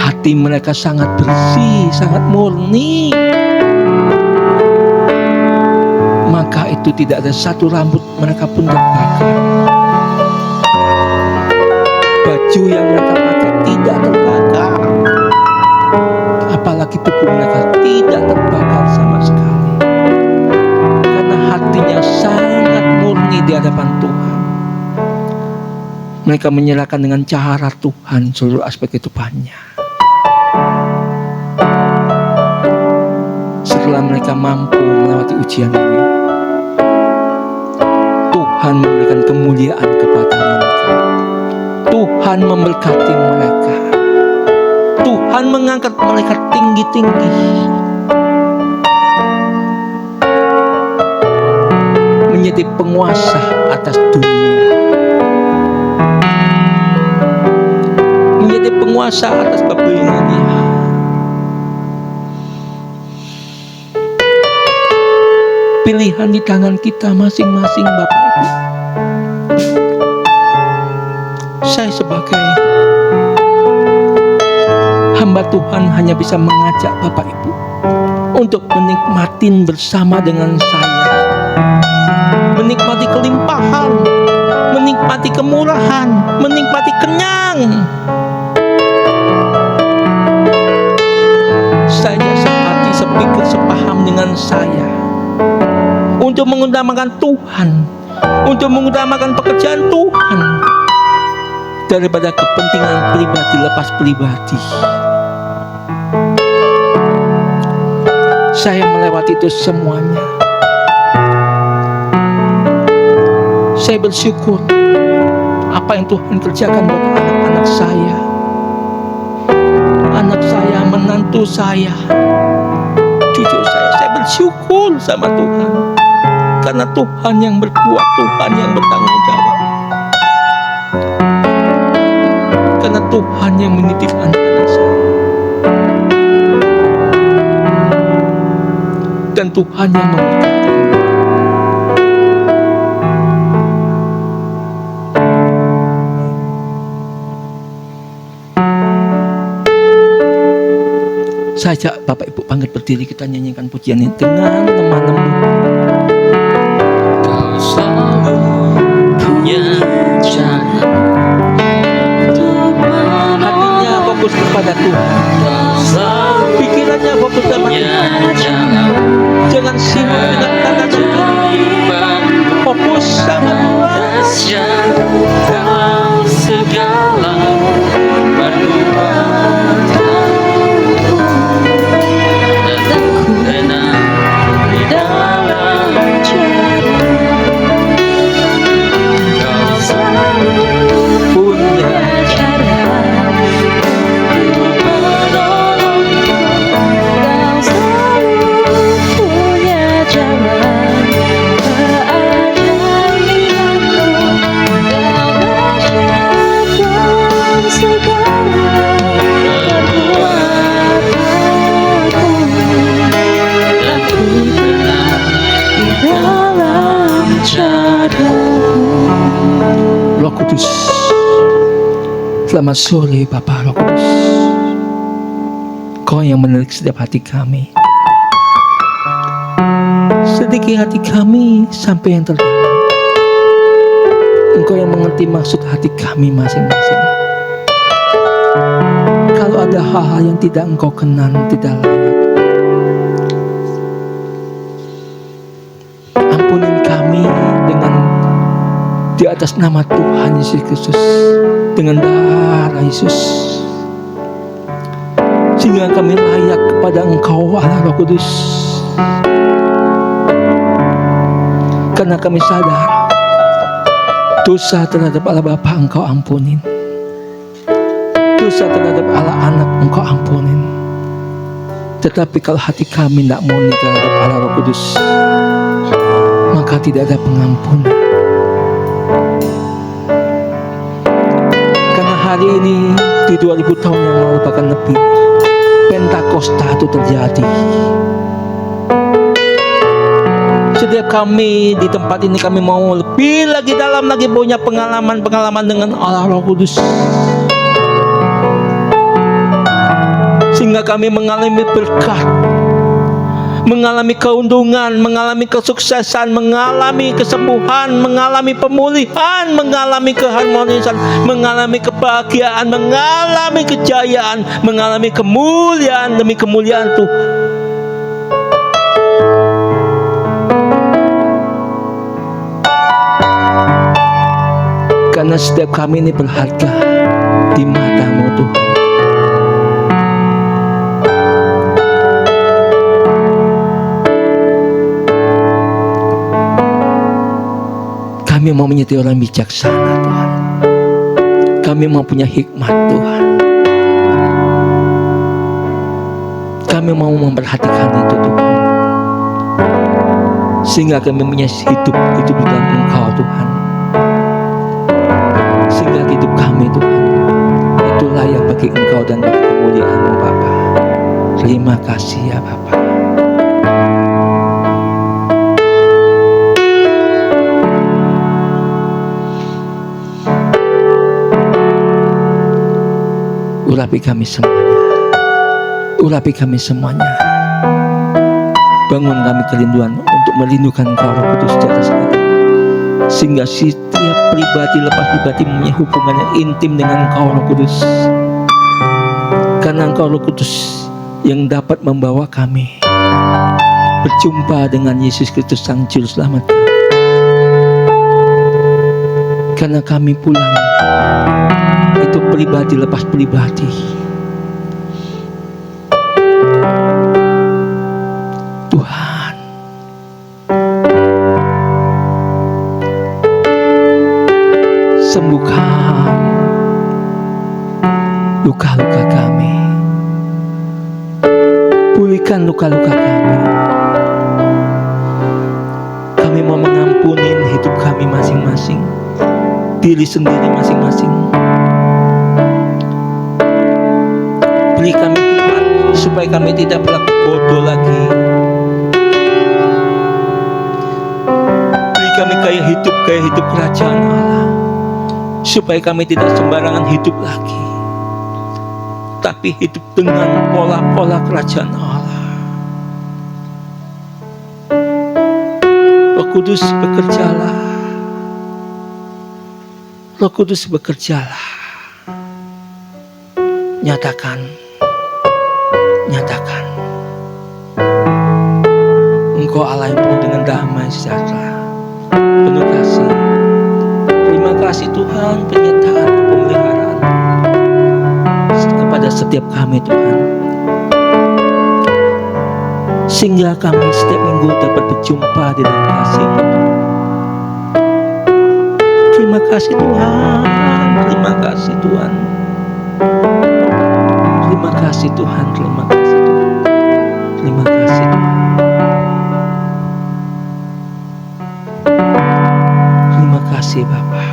Speaker 1: hati mereka sangat bersih, sangat murni. Maka itu tidak ada satu rambut mereka pun terbakar. Baju yang mereka pakai tidak terbakar. Apalagi tubuh mereka tidak terbakar sama sekali. Karena hatinya sangat murni di hadapan Tuhan. Mereka menyerahkan dengan cara Tuhan seluruh aspek kehidupannya. Setelah mereka mampu melewati ujian ini, Tuhan memberikan kemuliaan kepada mereka. Tuhan memberkati mereka. Tuhan mengangkat mereka tinggi-tinggi. Menjadi penguasa atas dunia. Menjadi penguasa atas Babilonia. Pilihan di tangan kita masing-masing, Bapak Ibu. Saya sebagai hamba Tuhan hanya bisa mengajak Bapak Ibu untuk menikmatin bersama dengan saya, menikmati kelimpahan, menikmati kemurahan, menikmati kenyang. Saya sepati untuk mengutamakan Tuhan, untuk mengutamakan pekerjaan Tuhan daripada kepentingan pribadi lepas pribadi. Saya melewati itu semuanya. Saya bersyukur apa yang Tuhan kerjakan buat anak-anak saya, menantu saya, cucu saya. Saya bersyukur sama Tuhan, karena Tuhan yang berbuat, Tuhan yang bertanggung jawab, karena Tuhan yang menitipkan anak saya, dan Tuhan yang memberkati. Saya ajak Bapak Ibu bangkit berdiri, kita nyanyikan pujian ini dengan lemah lembut.
Speaker 3: Kau selalu punya cara untuk
Speaker 1: Hatinya fokus kepada Tuhan,
Speaker 3: Kau selalu
Speaker 1: pikirannya fokus sama
Speaker 3: punya
Speaker 1: Tuhan.
Speaker 3: cara
Speaker 1: Jangan sibuk dengan kanan dan kiri, fokus sama Tuhan.
Speaker 3: dahsyat dalam segala perbuatan.
Speaker 1: Roh Kudus, selamat sore Bapak Roh Kudus. Kau yang menelik setiap hati kami, sedikit hati kami sampai yang terdalam. Engkau yang mengerti maksud hati kami masing-masing. Kalau ada hal-hal yang tidak Engkau kenal, tidak layak, ampunin kami dengan di atas nama Tuhan Yesus Kristus, dengan darah Yesus, sehingga kami layak kepada Engkau Allah Roh Kudus. Karena kami sadar dosa terhadap Allah Bapa Engkau ampunin, dosa terhadap Allah Anak Engkau ampunin. Tetapi kalau hati kami tidak murni terhadap Allah Roh Kudus, maka tidak ada pengampunan. Karena hari ini di 2000 tahun yang lalu bahkan lebih, Pentakosta itu terjadi. Setiap kami di tempat ini, kami mau lebih lagi dalam lagi punya pengalaman dengan Allah Roh Kudus, sehingga kami mengalami berkat, mengalami keuntungan, mengalami kesuksesan, mengalami kesembuhan, mengalami pemulihan, mengalami keharmonisan, mengalami kebahagiaan, mengalami kejayaan, mengalami kemuliaan demi kemuliaan Tuhan. Karena setiap kami ini berharga di mata-Mu Tuhan. Kami mau menjadi orang bijaksana Tuhan. Kami mau punya hikmat Tuhan. Kami mau memperhatikan itu Tuhan, sehingga kami punya hidup di dalam Engkau Tuhan. Sehingga hidup kami Tuhan itu layak bagi Engkau dan bagi kemuliaan-Mu Bapa. Terima kasih ya Bapa. Urapi kami semuanya, urapi kami semuanya. Bangun kami kerinduan untuk merindukan Engkau Roh Kudus di atas segala, sehingga setiap pribadi lepas pribadi mempunyai hubungan yang intim dengan Engkau Roh Kudus. Karena Engkau Roh Kudus yang dapat membawa kami berjumpa dengan Yesus Kristus Sang Juru Selamat kami. Karena kami pulang itu pribadi lepas pribadi. Tuhan, sembuhkan luka-luka kami, pulihkan luka-luka kami. Kami mau mengampuni hidup kami masing-masing, diri sendiri masing-masing. Beri kami hikmat supaya kami tidak berlaku bodoh lagi. Beri kami gaya hidup kerajaan Allah, supaya kami tidak sembarangan hidup lagi, tapi hidup dengan pola-pola kerajaan Allah. Roh Kudus bekerjalah, Roh Kudus bekerjalah. Nyatakan Engkau Allah yang penuh dengan damai sejahtera, penuh kasih. Terima kasih Tuhan, penyertaan, pemeliharaan kepada setiap kami Tuhan, sehingga kami setiap minggu dapat berjumpa di dalam kasih-Mu. Terima kasih Tuhan, terima kasih Tuhan, terima kasih Tuhan, terima kasih Tuhan, terima kasih Tuhan, terima kasih Bapa.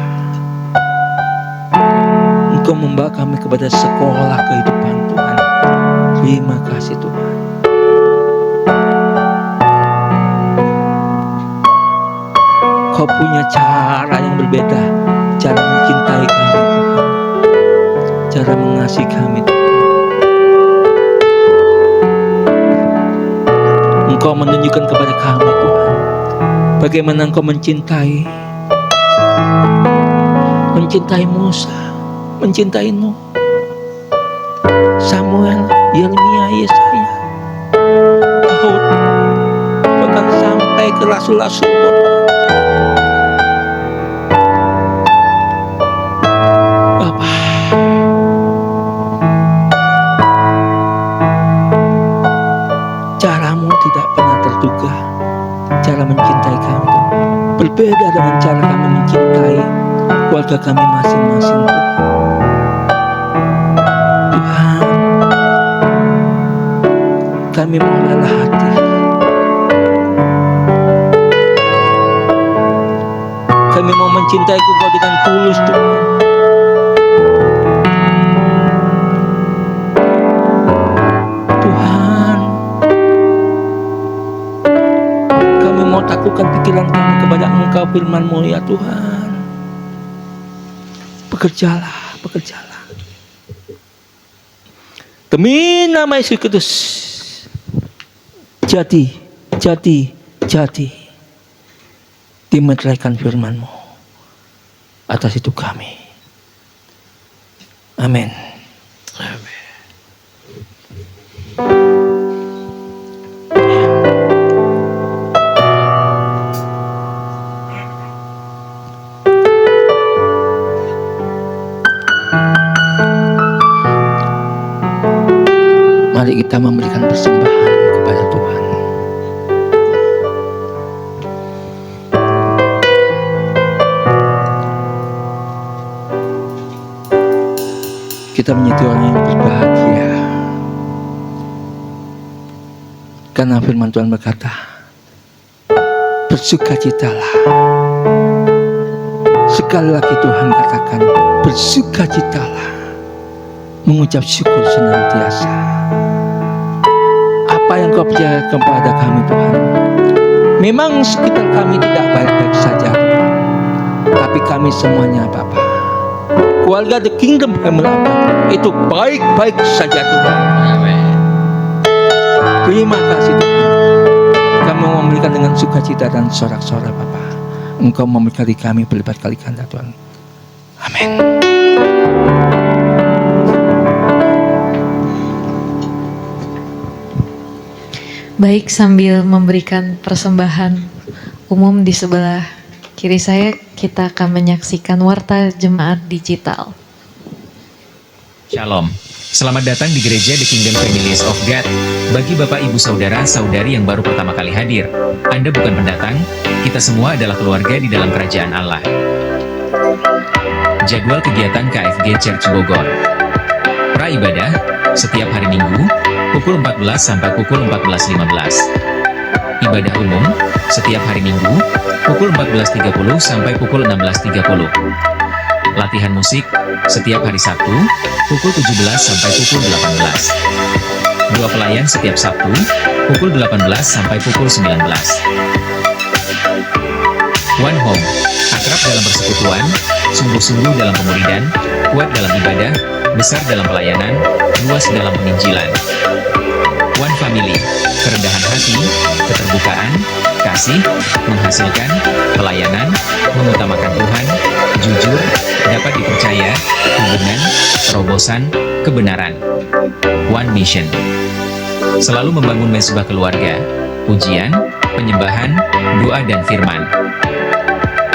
Speaker 1: Engkau membawa kami kepada sekolah kehidupan Tuhan. Terima kasih Tuhan. Kau punya cara yang berbeda, cara mencintai kami Tuhan, cara mengasihi kami Tuhan. Engkau menunjukkan kepada kami Tuhan, bagaimana Engkau mencintai Musa, mencintai Nuh, Samuel, Yeremia, Yesaya, Daud, bahkan sampai ke rasul-rasul-Mu. Bapa, cara-Mu tidak pernah terduga, cara mencintai kami berbeda dengan cara kami mencintai keluarga kami masing-masing Tuhan. Kami mau lelah hati, kami mau mencintai Engkau dengan tulus Tuhan. Tuhan, kami mau takutkan pikiran kami kepada Engkau, firman-Mu ya Tuhan. Bekerjalah, bekerjalah. Demi nama Yesus Kristus, jadi dimeteraikan firman-Mu atas hidup kami. Amin. Amin. Mari kita memberikan persembahan kepada Tuhan. Kita menjadi orang yang berbahagia, karena firman Tuhan berkata, bersukacitalah. Sekali lagi Tuhan katakan, bersukacitalah, mengucap syukur senantiasa. Apa yang Kau percayakan kepada kami Tuhan, memang sekitar kami tidak baik-baik saja Tuhan, tapi kami semuanya Bapa, keluarga The Kingdom Family itu baik-baik saja Tuhan.
Speaker 3: Amin.
Speaker 1: Terima kasih Tuhan. Kami mau memberikan dengan sukacita dan sorak-sorai Bapa. Engkau memberkati kami berlipat kali ganda Tuhan. Amin.
Speaker 2: Baik, sambil memberikan persembahan umum di sebelah kiri saya, kita akan menyaksikan Warta Jemaat Digital.
Speaker 5: Shalom, selamat datang di gereja The Kingdom Families of God. Bagi Bapak Ibu Saudara-saudari yang baru pertama kali hadir, Anda bukan pendatang, kita semua adalah keluarga di dalam kerajaan Allah. Jadwal kegiatan KFG Church Bogor. Pra-ibadah, setiap hari Minggu, pukul 14 sampai pukul 14.15. Ibadah umum, setiap hari Minggu, pukul 14.30 sampai pukul 16.30. Latihan musik, setiap hari Sabtu, pukul 17 sampai pukul 18. Dua pelayan setiap Sabtu, pukul 18 sampai pukul 19. One Home, akrab dalam persekutuan, sungguh-sungguh dalam pemuridan, kuat dalam ibadah, besar dalam pelayanan, luas dalam penginjilan. One Family, kerendahan hati, keterbukaan, kasih, menghasilkan, pelayanan, mengutamakan Tuhan, jujur, dapat dipercaya, hubungan, terobosan, kebenaran. One Mission, selalu membangun mesbah keluarga, pujian, penyembahan, doa dan firman.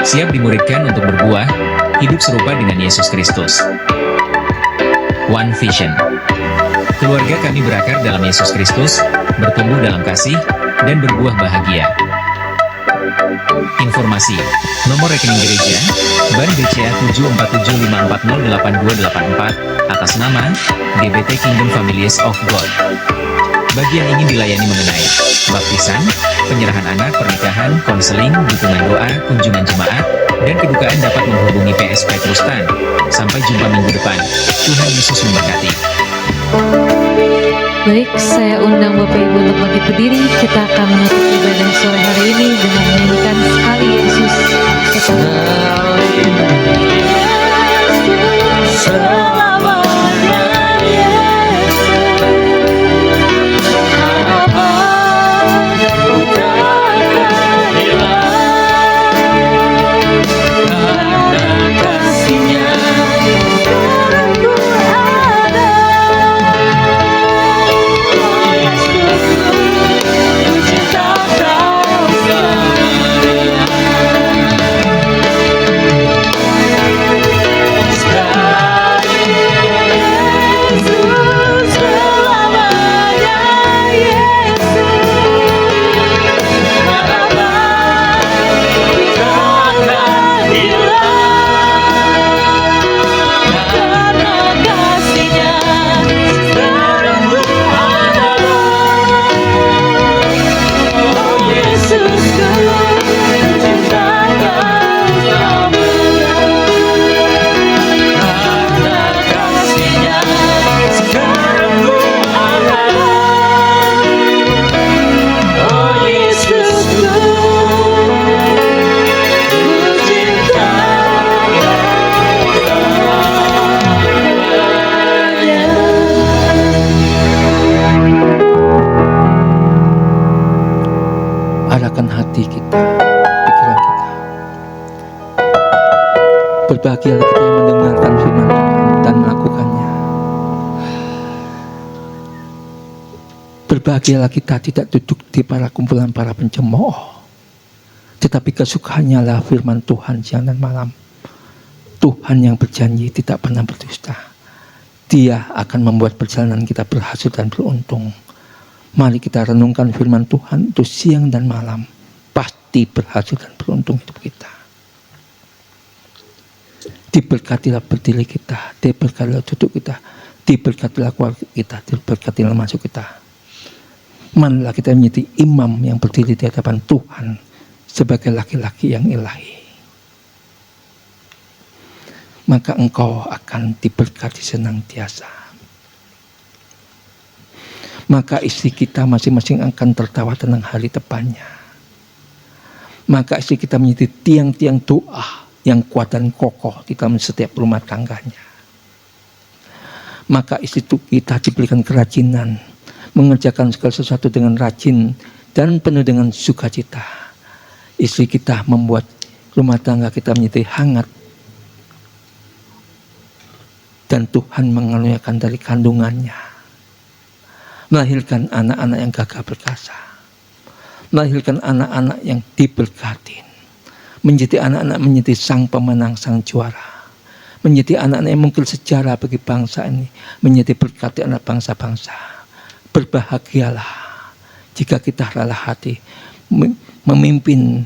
Speaker 5: Siap dimuridkan untuk berbuah, hidup serupa dengan Yesus Kristus. One Vision, keluarga kami berakar dalam Yesus Kristus, bertumbuh dalam kasih, dan berbuah bahagia. Informasi, nomor rekening gereja, Bank BCA 74754082284, atas nama GBT Kingdom Families of God. Bagi yang ingin dilayani mengenai baptisan, penyerahan anak, pernikahan, konseling, dukungan doa, kunjungan jemaat, dan kedukaan dapat menghubungi PS Petrus Tan. Sampai jumpa minggu depan. Tuhan Yesus memberkati.
Speaker 2: Baik, saya undang Bapak Ibu untuk bangkit berdiri. Kita akan menutup ibadah sore hari ini dengan menyanyikan Sekali Yesus
Speaker 3: Selamanya
Speaker 1: arahkan hati kita, pikiran kita. Berbahagialah kita yang mendengarkan firman Tuhan dan melakukannya. Berbahagialah kita tidak duduk di para kumpulan para pencemooh, tetapi kesukaannya adalah firman Tuhan siang dan malam. Tuhan yang berjanji tidak pernah berdusta. Dia akan membuat perjalanan kita berhasil dan beruntung. Mari kita renungkan firman Tuhan itu siang dan malam. Pasti berhasil dan beruntung hidup kita. Diberkatilah berdiri kita, diberkatilah duduk kita, diberkatilah keluarga kita, diberkatilah masuk kita. Marilah kita menjadi imam yang berdiri di hadapan Tuhan sebagai laki-laki yang ilahi. Maka engkau akan diberkati senantiasa. Maka istri kita masing-masing akan tertawa tenang hari depannya. Maka istri kita menjadi tiang-tiang doa yang kuat dan kokoh di dalam setiap rumah tangganya. Maka istri kita diberikan kerajinan, mengerjakan segala sesuatu dengan rajin dan penuh dengan sukacita. Istri kita membuat rumah tangga kita menjadi hangat. Dan Tuhan mengaruniakan dari kandungannya melahirkan anak-anak yang gagah perkasa. melahirkan anak-anak yang diberkati, menjadi anak-anak menjadi sang pemenang, sang juara, menjadi anak-anak yang mengukir sejarah bagi bangsa ini, menjadi berkati anak bangsa-bangsa. Berbahagialah jika kita rela hati memimpin,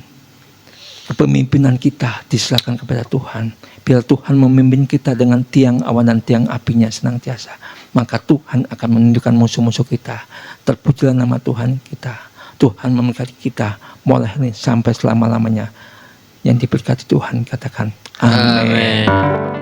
Speaker 1: kepemimpinan kita diserahkan kepada Tuhan. Biar Tuhan memimpin kita dengan tiang awan dan tiang apinya senantiasa. Maka Tuhan akan menundukkan musuh-musuh kita. Terpujilah nama Tuhan kita. Tuhan memberkati kita mulai ini sampai selama-lamanya. Yang diberkati Tuhan katakan amin.